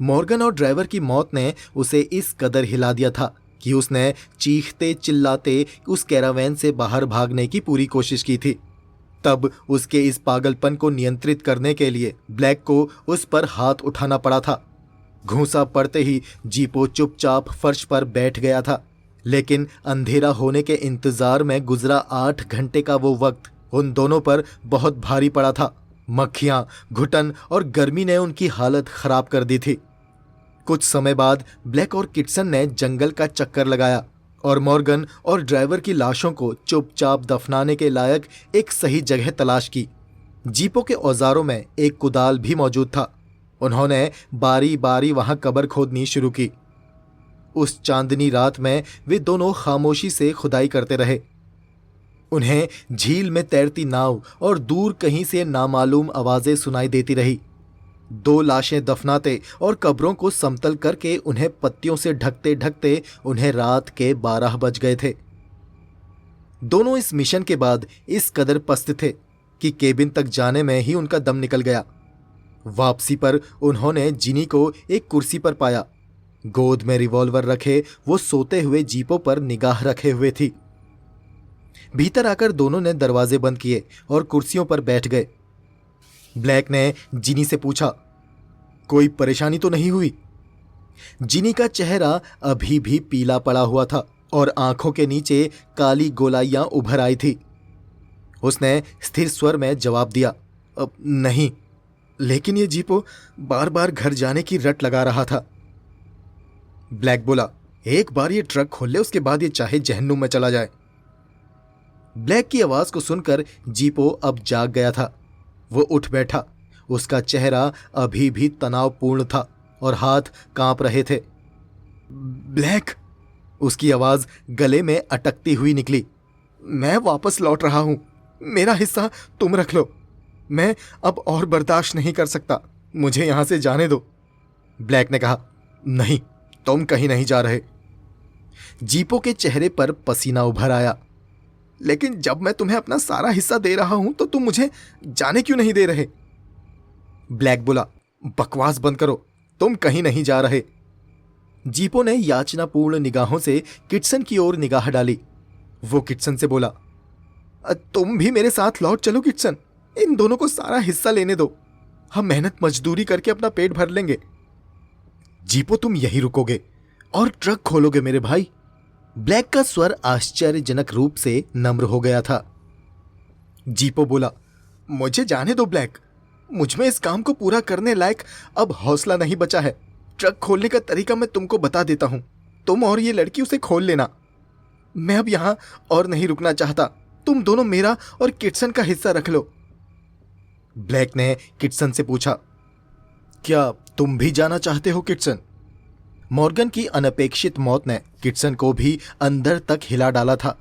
मॉर्गन और ड्राइवर की मौत ने उसे इस कदर हिला दिया था कि उसने चीखते चिल्लाते उस कैरावैन से बाहर भागने की पूरी कोशिश की थी। तब उसके इस पागलपन को नियंत्रित करने के लिए ब्लैक को उस पर हाथ उठाना पड़ा था। घूंसा पड़ते ही जीपो चुपचाप फर्श पर बैठ गया था, लेकिन अंधेरा होने के इंतजार में गुजरा 8 घंटे का वो वक्त उन दोनों पर बहुत भारी पड़ा था। मक्खियां, घुटन और गर्मी ने उनकी हालत खराब कर दी थी। कुछ समय बाद ब्लैक और किटसन ने जंगल का चक्कर लगाया और मॉर्गन और ड्राइवर की लाशों को चुपचाप दफनाने के लायक एक सही जगह तलाश की। जीपो के औजारों में एक कुदाल भी मौजूद था। उन्होंने बारी बारी वहां कब्र खोदनी शुरू की। उस चांदनी रात में वे दोनों खामोशी से खुदाई करते रहे। उन्हें झील में तैरती नाव और दूर कहीं से नामालूम आवाजें सुनाई देती रही। 2 लाशें दफनाते और कब्रों को समतल करके उन्हें पत्तियों से ढकते ढकते उन्हें रात के 12 बज गए थे। दोनों इस मिशन के बाद इस कदर पस्त थे कि केबिन तक जाने में ही उनका दम निकल गया। वापसी पर उन्होंने जिनी को एक कुर्सी पर पाया। गोद में रिवॉल्वर रखे वो सोते हुए जीपो पर निगाह रखे हुए थी। भीतर आकर दोनों ने दरवाजे बंद किए और कुर्सियों पर बैठ गए। ब्लैक ने जिनी से पूछा, कोई परेशानी तो नहीं हुई? जिनी का चेहरा अभी भी पीला पड़ा हुआ था और आंखों के नीचे काली गोलाइयां उभर आई थी। उसने स्थिर स्वर में जवाब दिया, नहीं, लेकिन ये जीपो बार बार घर जाने की रट लगा रहा था। ब्लैक बोला, एक बार ये ट्रक खोल ले, उसके बाद ये चाहे जहन्नुम में चला जाए। ब्लैक की आवाज को सुनकर जीपो अब जाग गया था। वो उठ बैठा। उसका चेहरा अभी भी तनावपूर्ण था और हाथ कांप रहे थे। ब्लैक, उसकी आवाज गले में अटकती हुई निकली। मैं वापस लौट रहा हूं, मेरा हिस्सा तुम रख लो। मैं अब और बर्दाश्त नहीं कर सकता, मुझे यहां से जाने दो। ब्लैक ने कहा। नहीं, तुम कहीं नहीं जा रहे। जीपो के चेहरे पर पसीना उभर आया। लेकिन जब मैं तुम्हें अपना सारा हिस्सा दे रहा हूं तो तुम मुझे जाने क्यों नहीं दे रहे? ब्लैक बोला। बकवास बंद करो, तुम कहीं नहीं जा रहे। जीपो ने याचनापूर्ण निगाहों से किटसन की ओर निगाह डाली। वो किटसन से बोला, तुम भी मेरे साथ लौट चलो किटसन, इन दोनों को सारा हिस्सा लेने दो, हम मेहनत मजदूरी करके अपना पेट भर लेंगे। जीपो, तुम यहीं रुकोगे और ट्रक खोलोगे मेरे भाई? ब्लैक का स्वर आश्चर्यजनक रूप से नम्र हो गया था। जीपो बोला, मुझे जाने दो ब्लैक, मुझमें इस काम को पूरा करने लायक अब हौसला नहीं बचा है। ट्रक खोलने का तरीका मैं तुमको बता देता हूं, तुम और ये लड़की उसे खोल लेना। मैं अब यहां और नहीं रुकना चाहता, तुम दोनों मेरा और किटसन का हिस्सा रख लो। ब्लैक ने किटसन से पूछा, क्या तुम भी जाना चाहते हो किटसन? मॉर्गन की अनपेक्षित मौत ने किटसन को भी अंदर तक हिला डाला था,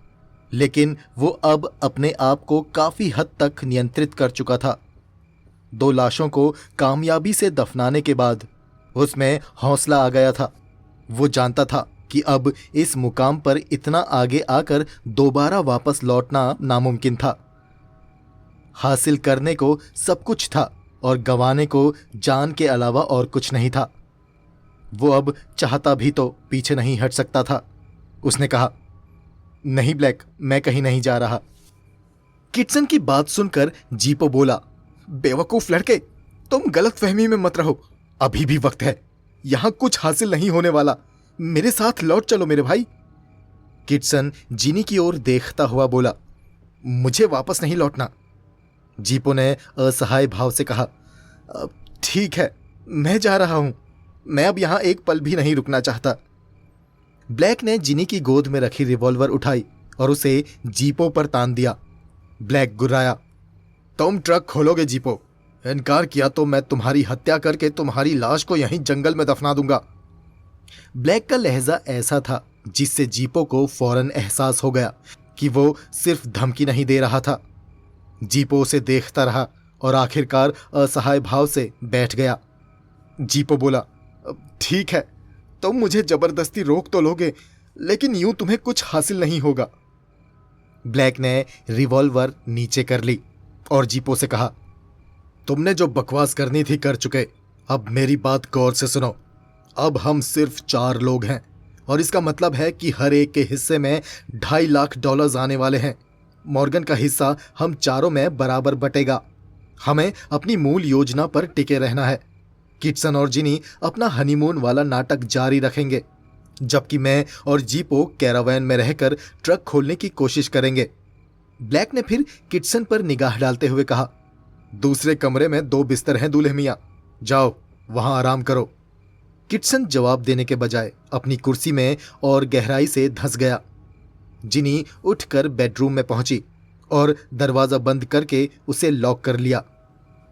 लेकिन वो अब अपने आप को काफी हद तक नियंत्रित कर चुका था। 2 लाशों को कामयाबी से दफनाने के बाद उसमें हौसला आ गया था। वो जानता था कि अब इस मुकाम पर इतना आगे आकर दोबारा वापस लौटना नामुमकिन था। हासिल करने को सब कुछ था और गंवाने को जान के अलावा और कुछ नहीं था। वो अब चाहता भी तो पीछे नहीं हट सकता था। उसने कहा, नहीं ब्लैक, मैं कहीं नहीं जा रहा। किटसन की बात सुनकर जीपो बोला, बेवकूफ लड़के, तुम गलतफहमी में मत रहो, अभी भी वक्त है, यहां कुछ हासिल नहीं होने वाला, मेरे साथ लौट चलो मेरे भाई। किटसन जिनी की ओर देखता हुआ बोला, मुझे वापस नहीं लौटना। जीपो ने असहाय भाव से कहा, ठीक है, मैं जा रहा हूं, मैं अब यहां एक पल भी नहीं रुकना चाहता। ब्लैक ने जिनी की गोद में रखी रिवॉल्वर उठाई और उसे जीपो पर तान दिया। ब्लैक गुर्राया, तुम ट्रक खोलोगे जीपो, इनकार किया तो मैं तुम्हारी हत्या करके तुम्हारी लाश को यहीं जंगल में दफना दूंगा। ब्लैक का लहजा ऐसा था जिससे जीपो को फौरन एहसास हो गया कि वो सिर्फ धमकी नहीं दे रहा था। जीपो उसे देखता रहा और आखिरकार असहाय भाव से बैठ गया। जीपो बोला, ठीक है, तुम मुझे जबरदस्ती रोक तो लोगे, लेकिन यूं तुम्हें कुछ हासिल नहीं होगा। ब्लैक ने रिवॉल्वर नीचे कर ली और जीपो से कहा, तुमने जो बकवास करनी थी कर चुके, अब मेरी बात गौर से सुनो। अब हम सिर्फ 4 लोग हैं और इसका मतलब है कि हर एक के हिस्से में $2.5 लाख आने वाले हैं। मॉर्गन का हिस्सा हम चारों में बराबर बटेगा। हमें अपनी मूल योजना पर टिके रहना है। किटसन और जिनी अपना हनीमून वाला नाटक जारी रखेंगे, जबकि मैं और जीपो कैरावैन में रहकर ट्रक खोलने की कोशिश करेंगे। ब्लैक ने फिर किटसन पर निगाह डालते हुए कहा, दूसरे कमरे में 2 बिस्तर हैं दूल्हे मियाँ, जाओ वहां आराम करो। किटसन जवाब देने के बजाय अपनी कुर्सी में और गहराई से धंस गया। जिनी उठकर बेडरूम में पहुंची और दरवाजा बंद करके उसे लॉक कर लिया।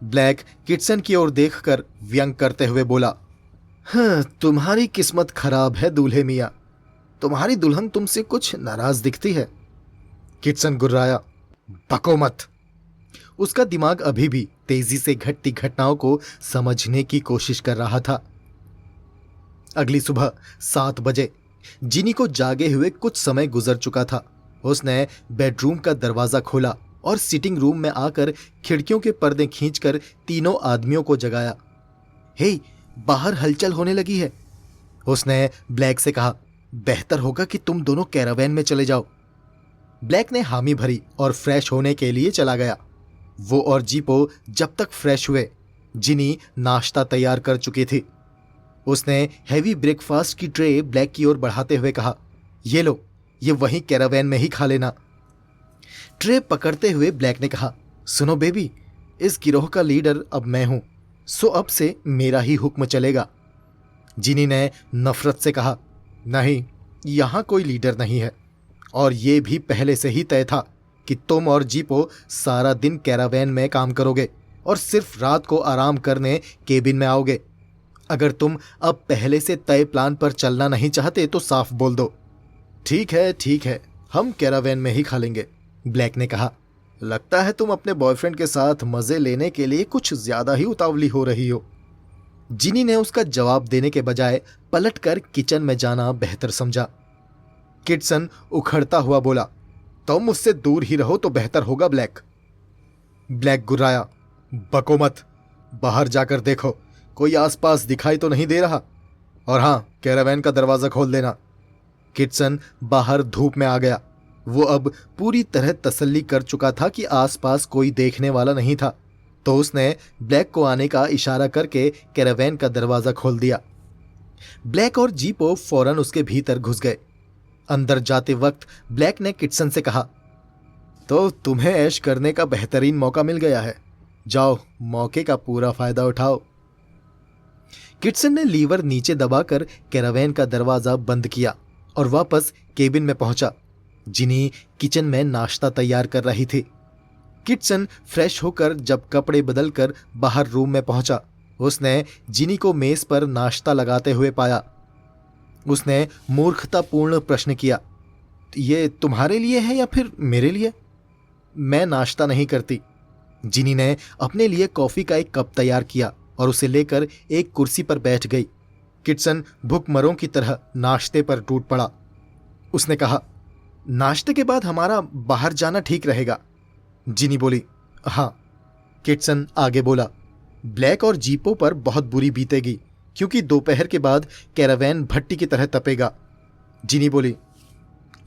ब्लैक किटसन की ओर देखकर व्यंग करते हुए बोला, हाँ, तुम्हारी किस्मत खराब है दूल्हे मियाँ, तुम्हारी दुल्हन तुमसे कुछ नाराज दिखती है। किटसन गुर्राया, बको मत। उसका दिमाग अभी भी तेजी से घटती घटनाओं को समझने की कोशिश कर रहा था। अगली सुबह 7 बजे जिनी को जागे हुए कुछ समय गुजर चुका था। उसने बेडरूम का दरवाजा खोला और सिटिंग रूम में आकर खिड़कियों के पर्दे खींचकर तीनों आदमियों को जगाया। हे, बाहर हलचल होने लगी है। उसने ब्लैक से कहा, बेहतर होगा कि तुम दोनों कैरावैन में चले जाओ। ब्लैक ने हामी भरी और फ्रेश होने के लिए चला गया। वो और जीपो जब तक फ्रेश हुए, जिनी नाश्ता तैयार कर चुकी थी। उसने हैवी ब्रेकफास्ट की ट्रे ब्लैक की ओर बढ़ाते हुए कहा, ये लो, ये वहीं कैरावैन में ही खा लेना। ट्रे पकड़ते हुए ब्लैक ने कहा, सुनो बेबी, इस गिरोह का लीडर अब मैं हूं, सो अब से मेरा ही हुक्म चलेगा। जिनी ने नफरत से कहा, नहीं, यहां कोई लीडर नहीं है, और ये भी पहले से ही तय था कि तुम और जीपो सारा दिन कैरावैन में काम करोगे और सिर्फ रात को आराम करने केबिन में आओगे। अगर तुम अब पहले से तय प्लान पर चलना नहीं चाहते तो साफ बोल दो। ठीक है, हम कैरावैन में ही खा लेंगे, ब्लैक ने कहा। लगता है तुम अपने बॉयफ्रेंड के साथ मजे लेने के लिए कुछ ज्यादा ही उतावली हो रही हो। जिनी ने उसका जवाब देने के बजाय पलटकर किचन में जाना बेहतर समझा। किटसन उखड़ता हुआ बोला, तुम मुझसे दूर ही रहो तो बेहतर होगा ब्लैक। ब्लैक गुर्राया, बको मत, बाहर जाकर देखो कोई आसपास दिखाई तो नहीं दे रहा, और हाँ, कैरावैन का दरवाजा खोल देना। किटसन बाहर धूप में आ गया। वो अब पूरी तरह तसल्ली कर चुका था कि आसपास कोई देखने वाला नहीं था, तो उसने ब्लैक को आने का इशारा करके कैरावैन का दरवाजा खोल दिया। ब्लैक और जीपो फौरन उसके भीतर घुस गए। अंदर जाते वक्त ब्लैक ने किटसन से कहा, तो तुम्हें ऐश करने का बेहतरीन मौका मिल गया है, जाओ मौके का पूरा फायदा उठाओ। किटसन ने लीवर नीचे दबाकर कैरावैन का दरवाजा बंद किया और वापस केबिन में पहुंचा। जिनी किचन में नाश्ता तैयार कर रही थी। किटसन फ्रेश होकर जब कपड़े बदलकर बाहर रूम में पहुंचा, उसने जिनी को मेज पर नाश्ता लगाते हुए पाया। उसने मूर्खतापूर्ण प्रश्न किया, ये तुम्हारे लिए है या फिर मेरे लिए? मैं नाश्ता नहीं करती। जिनी ने अपने लिए कॉफी का एक कप तैयार किया और उसे लेकर एक कुर्सी पर बैठ गई। किटसन भूखमरों की तरह नाश्ते पर टूट पड़ा। उसने कहा, नाश्ते के बाद हमारा बाहर जाना ठीक रहेगा। जिनी बोली, हाँ। किटसन आगे बोला, ब्लैक और जीपो पर बहुत बुरी बीतेगी क्योंकि दोपहर के बाद कैरावैन भट्टी की तरह तपेगा। जिनी बोली,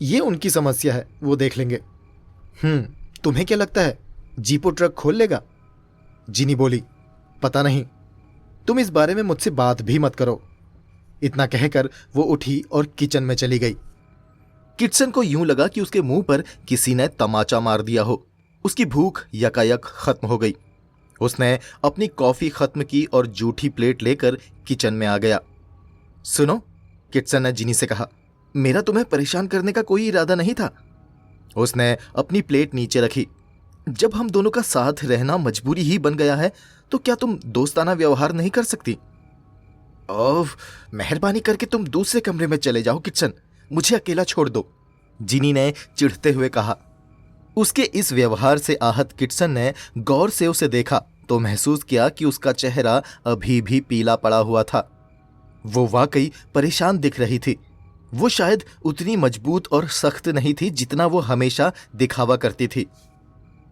ये उनकी समस्या है, वो देख लेंगे। तुम्हें क्या लगता है जीपो ट्रक खोल लेगा? जिनी बोली, पता नहीं, तुम इस बारे में मुझसे बात भी मत करो। इतना कहकर वो उठी और किचन में चली गई। किटसन को यूं लगा कि उसके मुंह पर किसी ने तमाचा मार दिया हो। उसकी भूख यकायक खत्म हो गई। उसने अपनी कॉफी खत्म की और जूठी प्लेट लेकर किचन में आ गया। सुनो, किटसन ने जिनी से कहा, मेरा तुम्हें परेशान करने का कोई इरादा नहीं था। उसने अपनी प्लेट नीचे रखी। जब हम दोनों का साथ रहना मजबूरी ही बन गया है तो क्या तुम दोस्ताना व्यवहार नहीं कर सकती? ओह, मेहरबानी करके तुम दूसरे कमरे में चले जाओ किटसन, मुझे अकेला छोड़ दो, जिनी ने चिढ़ते हुए कहा। उसके इस व्यवहार से आहत किटसन ने गौर से उसे देखा तो महसूस किया कि उसका चेहरा अभी भी पीला पड़ा हुआ था। वो वाकई परेशान दिख रही थी। वो शायद उतनी मजबूत और सख्त नहीं थी जितना वो हमेशा दिखावा करती थी।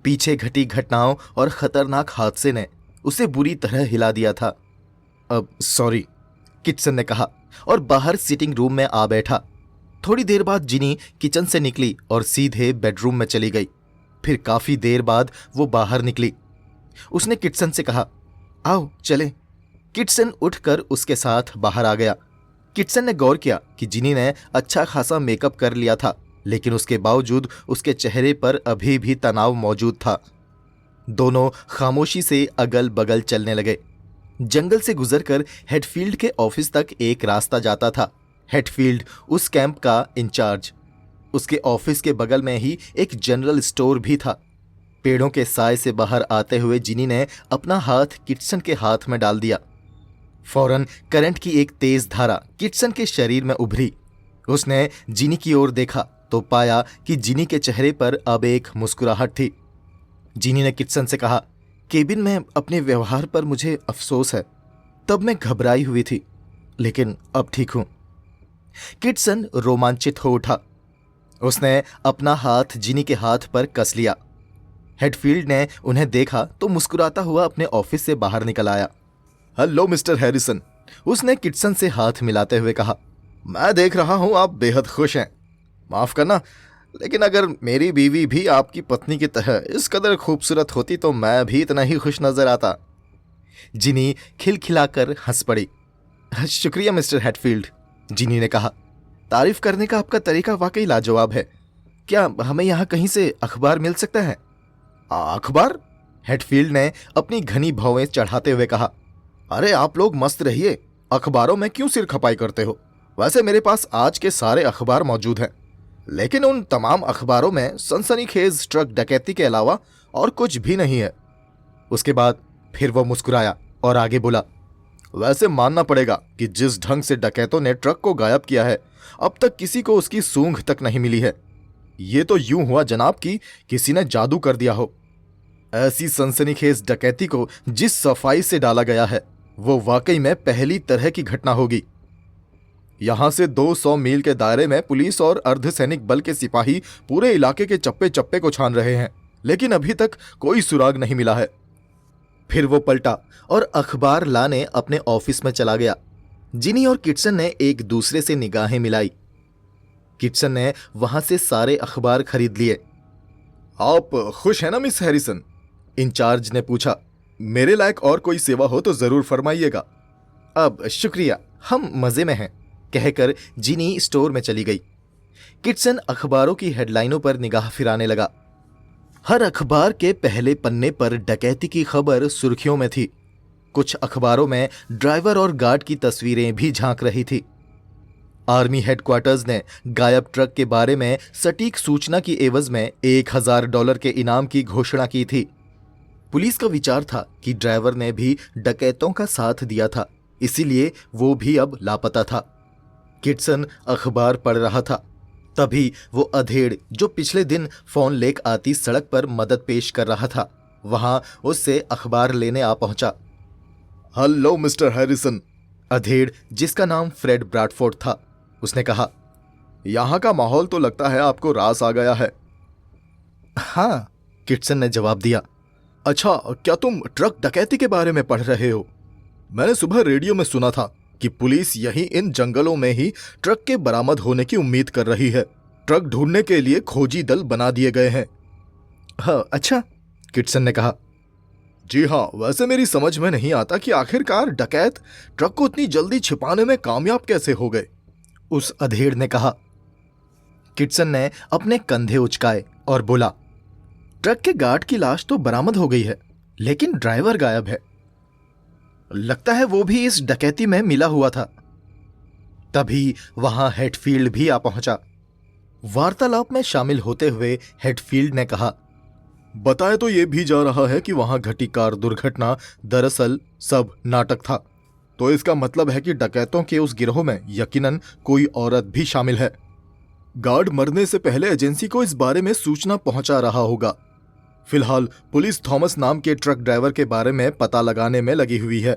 पीछे घटी घटनाओं और खतरनाक हादसे ने उसे बुरी तरह हिला दिया था। अब सॉरी, किटसन ने कहा और बाहर सिटिंग रूम में आ बैठा। थोड़ी देर बाद जिनी किचन से निकली और सीधे बेडरूम में चली गई। फिर काफी देर बाद वो बाहर निकली। उसने किटसन से कहा, आओ चले। किटसन उठकर उसके साथ बाहर आ गया। किटसन ने गौर किया कि जिनी ने अच्छा खासा मेकअप कर लिया था, लेकिन उसके बावजूद उसके चेहरे पर अभी भी तनाव मौजूद था। दोनों खामोशी से अगल बगल चलने लगे। जंगल से गुजरकर हेडफील्ड के ऑफिस तक एक रास्ता जाता था। हेडफील्ड उस कैंप का इंचार्ज। उसके ऑफिस के बगल में ही एक जनरल स्टोर भी था। पेड़ों के साय से बाहर आते हुए जिनी ने अपना हाथ किटसन के हाथ में डाल दिया। फौरन करंट की एक तेज धारा किटसन के शरीर में उभरी। उसने जिनी की ओर देखा तो पाया कि जिनी के चेहरे पर अब एक मुस्कुराहट थी। जिनी ने किटसन से कहा, केबिन में अपने व्यवहार पर मुझे अफसोस है। तब मैं घबराई हुई थी, लेकिन अब ठीक हूं। किटसन रोमांचित हो उठा। उसने अपना हाथ जिनी के हाथ पर कस लिया। हेडफील्ड ने उन्हें देखा तो मुस्कुराता हुआ अपने ऑफिस से बाहर निकल आया। हेलो मिस्टर हैरिसन, उसने किटसन से हाथ मिलाते हुए कहा। मैं देख रहा हूं आप बेहद खुश हैं। माफ करना, लेकिन अगर मेरी बीवी भी आपकी पत्नी की तरह इस कदर खूबसूरत होती तो मैं भी इतना ही खुश नजर आता। जिनी खिलखिलाकर हंस पड़ी। शुक्रिया मिस्टर हेडफील्ड, जिनी ने कहा। तारीफ करने का आपका तरीका वाकई लाजवाब है। क्या हमें यहाँ कहीं से अखबार मिल सकता है? अखबार? हेडफील्ड ने अपनी घनी भौवें चढ़ाते हुए कहा। अरे आप लोग मस्त रहिए, अखबारों में क्यों सिर खपाई करते हो? वैसे मेरे पास आज के सारे अखबार मौजूद हैं, लेकिन उन तमाम अखबारों में सनसनीखेज ट्रक डकैती के अलावा और कुछ भी नहीं है। उसके बाद फिर वो मुस्कुराया और आगे बोला, वैसे मानना पड़ेगा कि जिस ढंग से डकैतों ने ट्रक को गायब किया है, अब तक किसी को उसकी सूंघ तक नहीं मिली है। ये तो यूं हुआ जनाब कि किसी ने जादू कर दिया हो। ऐसी सनसनीखेज डकैती को जिस सफाई से डाला गया है, वो वाकई में पहली तरह की घटना होगी। यहां से 200 मील के दायरे में पुलिस और अर्धसैनिक बल के सिपाही पूरे इलाके के चप्पे चप्पे को छान रहे हैं, लेकिन अभी तक कोई सुराग नहीं मिला है। फिर वो पलटा और अखबार लाने अपने ऑफिस में चला गया। जिनी और किटसन ने एक दूसरे से निगाहें मिलाई। किटसन ने वहां से सारे अखबार खरीद लिए। आप खुश हैं ना मिस हैरिसन? इंचार्ज ने पूछा। मेरे लायक और कोई सेवा हो तो जरूर फरमाइएगा। अब शुक्रिया, हम मजे में हैं, कहकर जिनी स्टोर में चली गई। किटसन अखबारों की हेडलाइनों पर निगाह फिराने लगा। हर अखबार के पहले पन्ने पर डकैती की खबर सुर्खियों में थी। कुछ अखबारों में ड्राइवर और गार्ड की तस्वीरें भी झांक रही थी। आर्मी हेडक्वार्टर्स ने गायब ट्रक के बारे में सटीक सूचना की एवज में $1000 के इनाम की घोषणा की थी। पुलिस का विचार था कि ड्राइवर ने भी डकैतों का साथ दिया था, इसीलिए वो भी अब लापता था। किटसन अखबार पढ़ रहा था, तभी वो अधेड़ जो पिछले दिन फोन लेक आती सड़क पर मदद पेश कर रहा था, वहां उससे अखबार लेने आ पहुंचा। Hello mister Harrison. अधेड़, जिसका नाम फ्रेड ब्रैडफोर्ड था, उसने कहा। यहां का माहौल तो लगता है आपको रास आ गया है। हाँ, किटसन ने जवाब दिया। अच्छा, क्या तुम ट्रक डकैती के बारे में पढ़ रहे हो? मैंने सुबह रेडियो में सुना था कि पुलिस यहीं इन जंगलों में ही ट्रक के बरामद होने की उम्मीद कर रही है। ट्रक ढूंढने के लिए खोजी दल बना दिए गए हैं। हाँ, अच्छा, किटसन ने कहा। जी हाँ, वैसे मेरी समझ में नहीं आता कि आखिरकार डकैत ट्रक को इतनी जल्दी छिपाने में कामयाब कैसे हो गए, उस अधेड़ ने कहा। किटसन ने अपने कंधे उचकाए और बोला, ट्रक के गार्ड की लाश तो बरामद हो गई है, लेकिन ड्राइवर गायब है। लगता है वो भी इस डकैती में मिला हुआ था। तभी वहां हेडफील्ड भी आ पहुंचा। वार्तालाप में शामिल होते हुए हेडफील्ड ने कहा, बताया तो ये भी जा रहा है कि वहां घटी कार दुर्घटना दरअसल सब नाटक था। तो इसका मतलब है कि डकैतों के उस गिरोह में यकीनन कोई औरत भी शामिल है। गार्ड मरने से पहले एजेंसी को इस बारे में सूचना पहुंचा रहा होगा। फिलहाल पुलिस थॉमस नाम के ट्रक ड्राइवर के बारे में पता लगाने में लगी हुई है।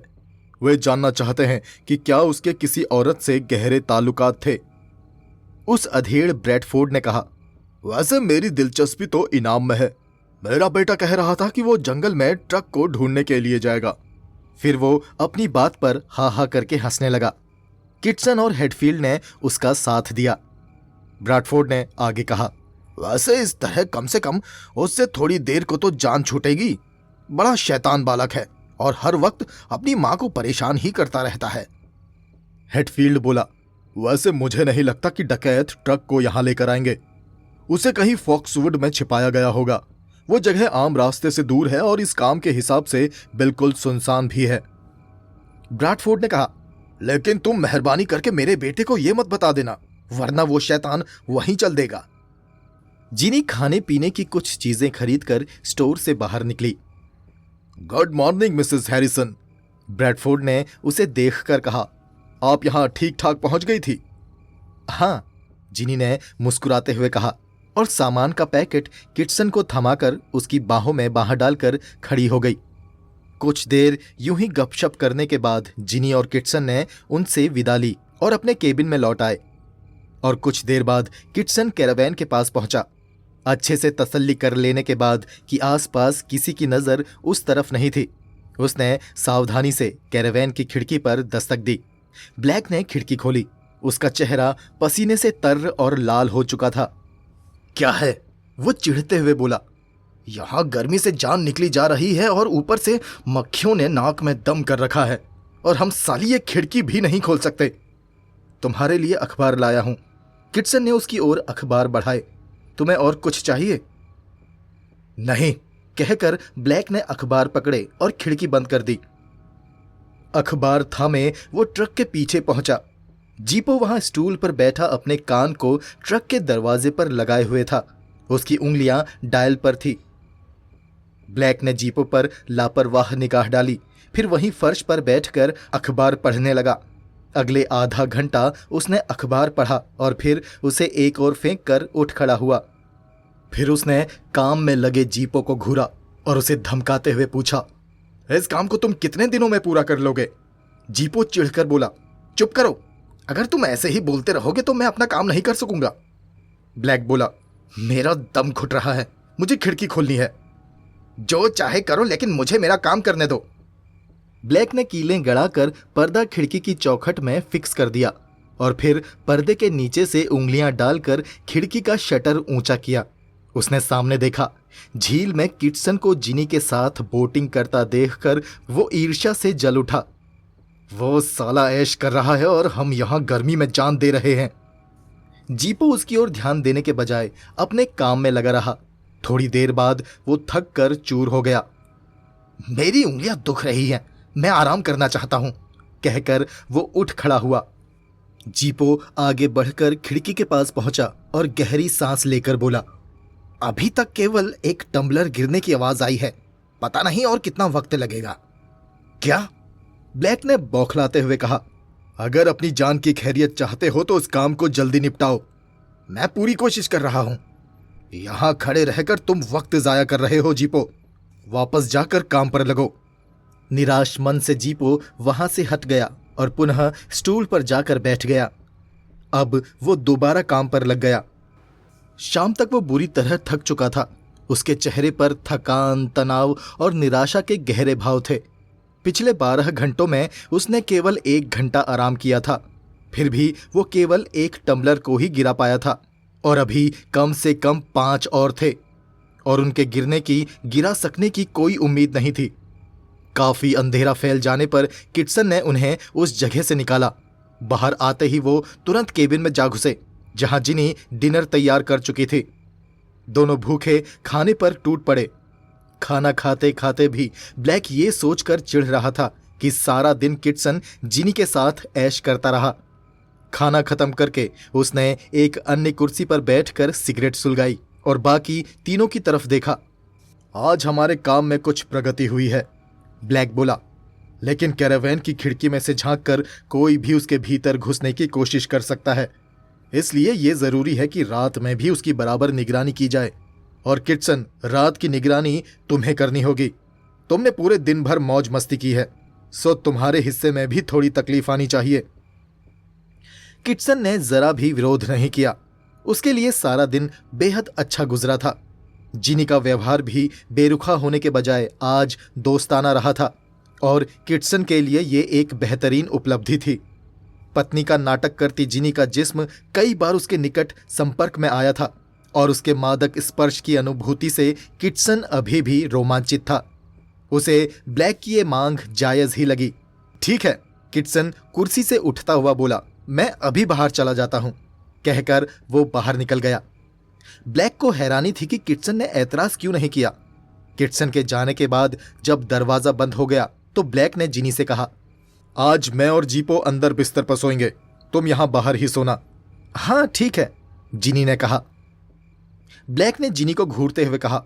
वे जानना चाहते हैं कि क्या उसके किसी औरत से गहरे ताल्लुकात थे। उस अधेड़ ब्रैडफोर्ड ने कहा, वैसे मेरी दिलचस्पी तो इनाम में है। मेरा बेटा कह रहा था कि वो जंगल में ट्रक को ढूंढने के लिए जाएगा। फिर वो अपनी बात पर हा हा करके हंसने लगा। किटसन और हेडफील्ड ने उसका साथ दिया। ब्रैडफोर्ड ने आगे कहा, वैसे इस तरह कम से कम उससे थोड़ी देर को तो जान छूटेगी। बड़ा शैतान बालक है और हर वक्त अपनी मां को परेशान ही करता रहता है। हेडफील्ड बोला, वैसे मुझे नहीं लगता कि डकैत ट्रक को यहां लेकर आएंगे। उसे कहीं फॉक्सवुड में छिपाया गया होगा। वो जगह आम रास्ते से दूर है और इस काम के हिसाब से बिल्कुल सुनसान भी है। ब्रैडफोर्ड ने कहा, लेकिन तुम मेहरबानी करके मेरे बेटे को यह मत बता देना, वरना वो शैतान वहीं चल देगा। जिनी खाने पीने की कुछ चीजें खरीदकर स्टोर से बाहर निकली। Good morning Mrs Harrison, Bradford ने उसे देखकर कहा। आप यहां ठीक ठाक पहुंच गई थी? हाँ, जिनी ने मुस्कुराते हुए कहा और सामान का पैकेट किटसन को थमाकर उसकी बाहों में बाहर डालकर खड़ी हो गई। कुछ देर यूं ही गपशप करने के बाद जिनी और किटसन ने उनसे विदा ली और अपने केबिन में लौट आए। और कुछ देर बाद किटसन कैरावैन के पास पहुंचा। अच्छे से तसल्ली कर लेने के बाद कि आसपास किसी की नजर उस तरफ नहीं थी, उसने सावधानी से कैरावैन की खिड़की पर दस्तक दी। ब्लैक ने खिड़की खोली। उसका चेहरा पसीने से तर और लाल हो चुका था। क्या है? वो चिढ़ते हुए बोला। यहां गर्मी से जान निकली जा रही है और ऊपर से मक्खियों ने नाक में दम कर रखा है और हम साली ये खिड़की भी नहीं खोल सकते। तुम्हारे लिए अखबार लाया हूं। किटसन ने उसकी ओर अखबार बढ़ाए। तुम्हें और कुछ चाहिए? नहीं, कहकर ब्लैक ने अखबार पकड़े और खिड़की बंद कर दी। अखबार थामे वो ट्रक के पीछे पहुंचा। जीपो वहां स्टूल पर बैठा अपने कान को ट्रक के दरवाजे पर लगाए हुए था। उसकी उंगलियां डायल पर थी। ब्लैक ने जीपो पर लापरवाह निगाह डाली, फिर वहीं फर्श पर बैठकर अखबार पढ़ने लगा। अगले आधा घंटा उसने अखबार पढ़ा और फिर उसे एक और फेंक कर उठ खड़ा हुआ। फिर उसने काम में लगे जीपो को घूरा और उसे धमकाते हुए पूछा, इस काम को तुम कितने दिनों में पूरा कर लोगे? जीपो चिढ़कर बोला, चुप करो, अगर तुम ऐसे ही बोलते रहोगे तो मैं अपना काम नहीं कर सकूंगा। ब्लैक बोला, मेरा दम घुट रहा है, मुझे खिड़की खोलनी है। जो चाहे करो, लेकिन मुझे मेरा काम करने दो। ब्लैक ने कीलें गड़ाकर पर्दा खिड़की की चौखट में फिक्स कर दिया और फिर पर्दे के नीचे से उंगलियां डालकर खिड़की का शटर ऊंचा किया। उसने सामने देखा। झील में किटसन को जिनी के साथ बोटिंग करता देखकर वो ईर्ष्या से जल उठा। वो साला ऐश कर रहा है और हम यहां गर्मी में जान दे रहे हैं। जीपो उसकी ओर ध्यान देने के बजाय अपने काम में लगा रहा। थोड़ी देर बाद वो थक कर चूर हो गया। मेरी उंगलियां दुख रही हैं, मैं आराम करना चाहता हूं, कहकर वो उठ खड़ा हुआ। जीपो आगे बढ़कर खिड़की के पास पहुंचा और गहरी सांस लेकर बोला, अभी तक केवल एक टम्बलर गिरने की आवाज आई है, पता नहीं और कितना वक्त लगेगा। क्या? ब्लैक ने बौखलाते हुए कहा, अगर अपनी जान की खैरियत चाहते हो तो उस काम को जल्दी निपटाओ। मैं पूरी कोशिश कर रहा हूं। यहां खड़े रहकर तुम वक्त जाया कर रहे हो जीपो, वापस जाकर काम पर लगो। निराश मन से जीपो वहां से हट गया और पुनः स्टूल पर जाकर बैठ गया। अब वो दोबारा काम पर लग गया। शाम तक वो बुरी तरह थक चुका था। उसके चेहरे पर थकान, तनाव और निराशा के गहरे भाव थे। पिछले 12 घंटों में उसने केवल 1 घंटा आराम किया था, फिर भी वो केवल एक टम्बलर को ही गिरा पाया था और अभी कम से कम 5 और थे और उनके गिरा सकने की कोई उम्मीद नहीं थी। काफी अंधेरा फैल जाने पर किटसन ने उन्हें उस जगह से निकाला। बाहर आते ही वो तुरंत केबिन में जा घुसे जहां जिनी डिनर तैयार कर चुकी थी। दोनों भूखे खाने पर टूट पड़े। खाना खाते खाते भी ब्लैक ये सोचकर चिढ़ रहा था कि सारा दिन किटसन जिनी के साथ ऐश करता रहा। खाना खत्म करके उसने एक अन्य कुर्सी पर बैठकर सिगरेट सुलगाई और बाकी तीनों की तरफ देखा। आज हमारे काम में कुछ प्रगति हुई है, ब्लैक बोला, लेकिन कैरावैन की खिड़की में से झांककर कोई भी उसके भीतर घुसने की कोशिश कर सकता है। इसलिए यह जरूरी है कि रात में भी उसकी बराबर निगरानी की जाए। और किटसन, रात की निगरानी तुम्हें करनी होगी। तुमने पूरे दिन भर मौज मस्ती की है, सो तुम्हारे हिस्से में भी थोड़ी तकलीफ आनी चाहिए। किटसन ने जरा भी विरोध नहीं किया। उसके लिए सारा दिन बेहद अच्छा गुजरा था। जिनी का व्यवहार भी बेरुखा होने के बजाय आज दोस्ताना रहा था और किटसन के लिए ये एक बेहतरीन उपलब्धि थी। पत्नी का नाटक करती जिनी का जिस्म कई बार उसके निकट संपर्क में आया था और उसके मादक स्पर्श की अनुभूति से किटसन अभी भी रोमांचित था। उसे ब्लैक की ये मांग जायज ही लगी। ठीक है, किटसन कुर्सी से उठता हुआ बोला, मैं अभी बाहर चला जाता हूं, कहकर वो बाहर निकल गया। ब्लैक को हैरानी थी कि किटसन ने ऐतराज क्यों नहीं किया। किटसन के जाने के बाद जब दरवाजा बंद हो गया तो ब्लैक ने जिनी से कहा, आज मैं और जीपो अंदर बिस्तर पर सोएंगे, तुम यहां बाहर ही सोना। हाँ ठीक है, जिनी ने कहा। ब्लैक ने जिनी को घूरते हुए कहा,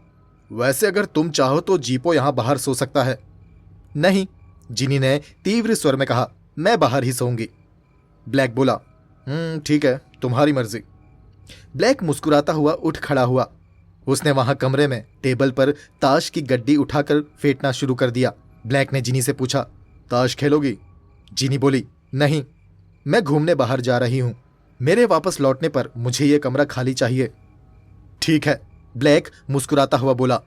वैसे अगर तुम चाहो तो जीपो यहां बाहर सो सकता है। नहीं, जिनी ने तीव्र स्वर में कहा, मैं बाहर ही सोऊंगी। ब्लैक बोला, ठीक है, तुम्हारी मर्जी। ब्लैक मुस्कुराता हुआ उठ खड़ा हुआ। उसने वहां कमरे में टेबल पर ताश की गड्डी उठाकर फेंटना शुरू कर दिया। ब्लैक ने जिनी से पूछा, ताश खेलोगी? जिनी बोली, नहीं, मैं घूमने बाहर जा रही हूं, मेरे वापस लौटने पर मुझे यह कमरा खाली चाहिए। ठीक है, ब्लैक मुस्कुराता हुआ बोला,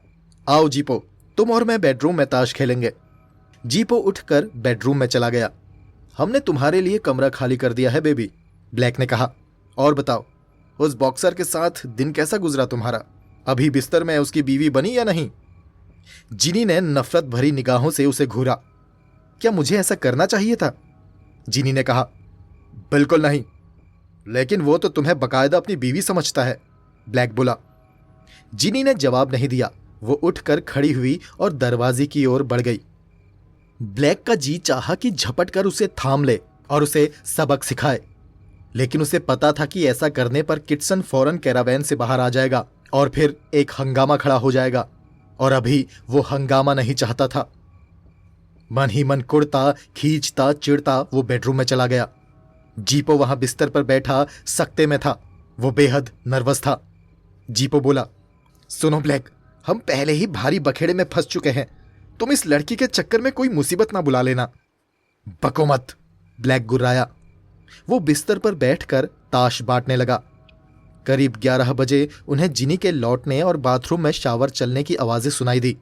आओ जीपो, तुम और मैं बेडरूम में ताश खेलेंगे। जीपो उठकर बेडरूम में चला गया। हमने तुम्हारे लिए कमरा खाली कर दिया है बेबी, ब्लैक ने कहा। और बताओ, उस बॉक्सर के साथ दिन कैसा गुजरा तुम्हारा? अभी बिस्तर में उसकी बीवी बनी या नहीं? जिनी ने नफरत भरी निगाहों से उसे घूरा। क्या मुझे ऐसा करना चाहिए था? जिनी ने कहा, बिल्कुल नहीं, लेकिन वो तो तुम्हें बकायदा अपनी बीवी समझता है, ब्लैक बोला। जिनी ने जवाब नहीं दिया। वो उठकर खड़ी हुई और दरवाजे की ओर बढ़ गई। ब्लैक का जी चाहा कि झपट कर उसे थाम ले और उसे सबक सिखाए, लेकिन उसे पता था कि ऐसा करने पर किटसन फौरन कैरावैन से बाहर आ जाएगा और फिर एक हंगामा खड़ा हो जाएगा और अभी वो हंगामा नहीं चाहता था। मन ही मन कुड़ता, खींचता, चिढ़ता वो बेडरूम में चला गया। जीपो वहां बिस्तर पर बैठा सकते में था। वो बेहद नर्वस था। जीपो बोला, सुनो ब्लैक, हम पहले ही भारी बखेड़े में फंस चुके हैं। तुम इस लड़की के चक्कर में कोई मुसीबत ना बुला लेना। बको मत, ब्लैक गुर्राया। वो बिस्तर पर बैठकर ताश बांटने लगा। करीब 11 बजे उन्हें जिनी के लौटने और बाथरूम में शावर चलने की आवाजें सुनाई दी।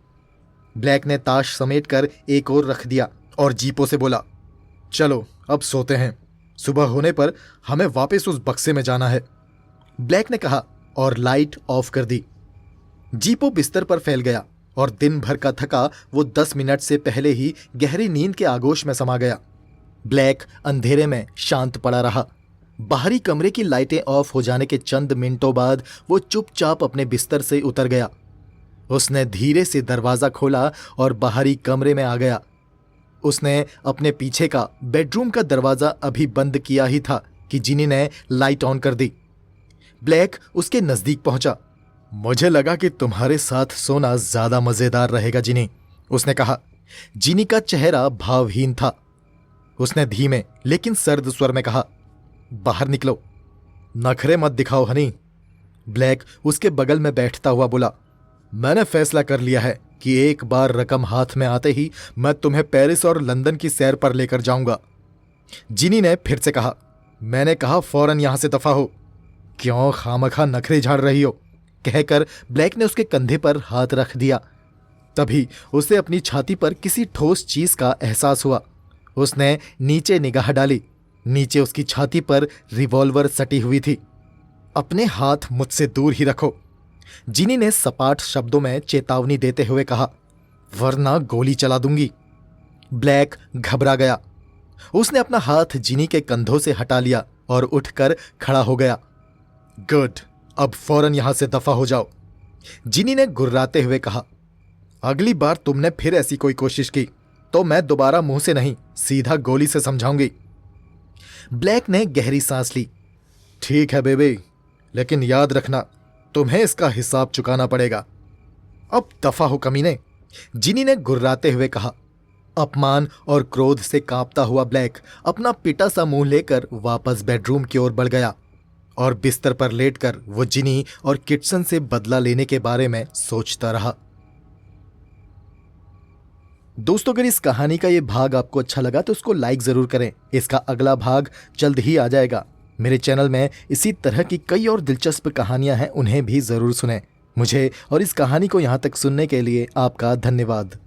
ब्लैक ने ताश समेटकर एक और रख दिया और जीपो से बोला, चलो अब सोते हैं, सुबह होने पर हमें वापस उस बक्से में जाना है। ब्लैक ने कहा और लाइट ऑफ कर दी। जीपो बिस्तर पर फैल गया और दिन भर का थका वो 10 मिनट से पहले ही गहरी नींद के आगोश में समा गया। ब्लैक अंधेरे में शांत पड़ा रहा। बाहरी कमरे की लाइटें ऑफ हो जाने के चंद मिनटों बाद वो चुपचाप अपने बिस्तर से उतर गया। उसने धीरे से दरवाजा खोला और बाहरी कमरे में आ गया। उसने अपने पीछे का बेडरूम का दरवाजा अभी बंद किया ही था कि जिनी ने लाइट ऑन कर दी। ब्लैक उसके नजदीक पहुंचा। मुझे लगा कि तुम्हारे साथ सोना ज्यादा मजेदार रहेगा जिनी, उसने कहा। जिनी का चेहरा भावहीन था। उसने धीमे लेकिन सर्द स्वर में कहा, बाहर निकलो, नखरे मत दिखाओ हनी। ब्लैक उसके बगल में बैठता हुआ बोला, मैंने फैसला कर लिया है कि एक बार रकम हाथ में आते ही मैं तुम्हें पेरिस और लंदन की सैर पर लेकर जाऊंगा। जिनी ने फिर से कहा, मैंने कहा फौरन यहां से दफा हो। क्यों खामखा नखरे झाड़ रही हो, कहकर ब्लैक ने उसके कंधे पर हाथ रख दिया। तभी उसे अपनी छाती पर किसी ठोस चीज का एहसास हुआ। उसने नीचे निगाह डाली। नीचे उसकी छाती पर रिवॉल्वर सटी हुई थी। अपने हाथ मुझसे दूर ही रखो, जिनी ने सपाट शब्दों में चेतावनी देते हुए कहा, वरना गोली चला दूंगी। ब्लैक घबरा गया। उसने अपना हाथ जिनी के कंधों से हटा लिया और उठकर खड़ा हो गया। गुड, अब फौरन यहां से दफा हो जाओ, जिनी ने गुर्राते हुए कहा। अगली बार तुमने फिर ऐसी कोई कोशिश की तो मैं दोबारा मुंह से नहीं, सीधा गोली से समझाऊंगी। ब्लैक ने गहरी सांस ली। ठीक है बेबी, लेकिन याद रखना तुम्हें इसका हिसाब चुकाना पड़ेगा। अब दफा हो कमीने, जिनी ने गुर्राते हुए कहा। अपमान और क्रोध से कांपता हुआ ब्लैक अपना पिटा सा मुंह लेकर वापस बेडरूम की ओर बढ़ गया और बिस्तर पर लेटकर वो जिनी और किटसन से बदला लेने के बारे में सोचता रहा। दोस्तों, अगर इस कहानी का ये भाग आपको अच्छा लगा तो उसको लाइक जरूर करें। इसका अगला भाग जल्द ही आ जाएगा। मेरे चैनल में इसी तरह की कई और दिलचस्प कहानियां हैं, उन्हें भी जरूर सुनें। मुझे और इस कहानी को यहां तक सुनने के लिए आपका धन्यवाद।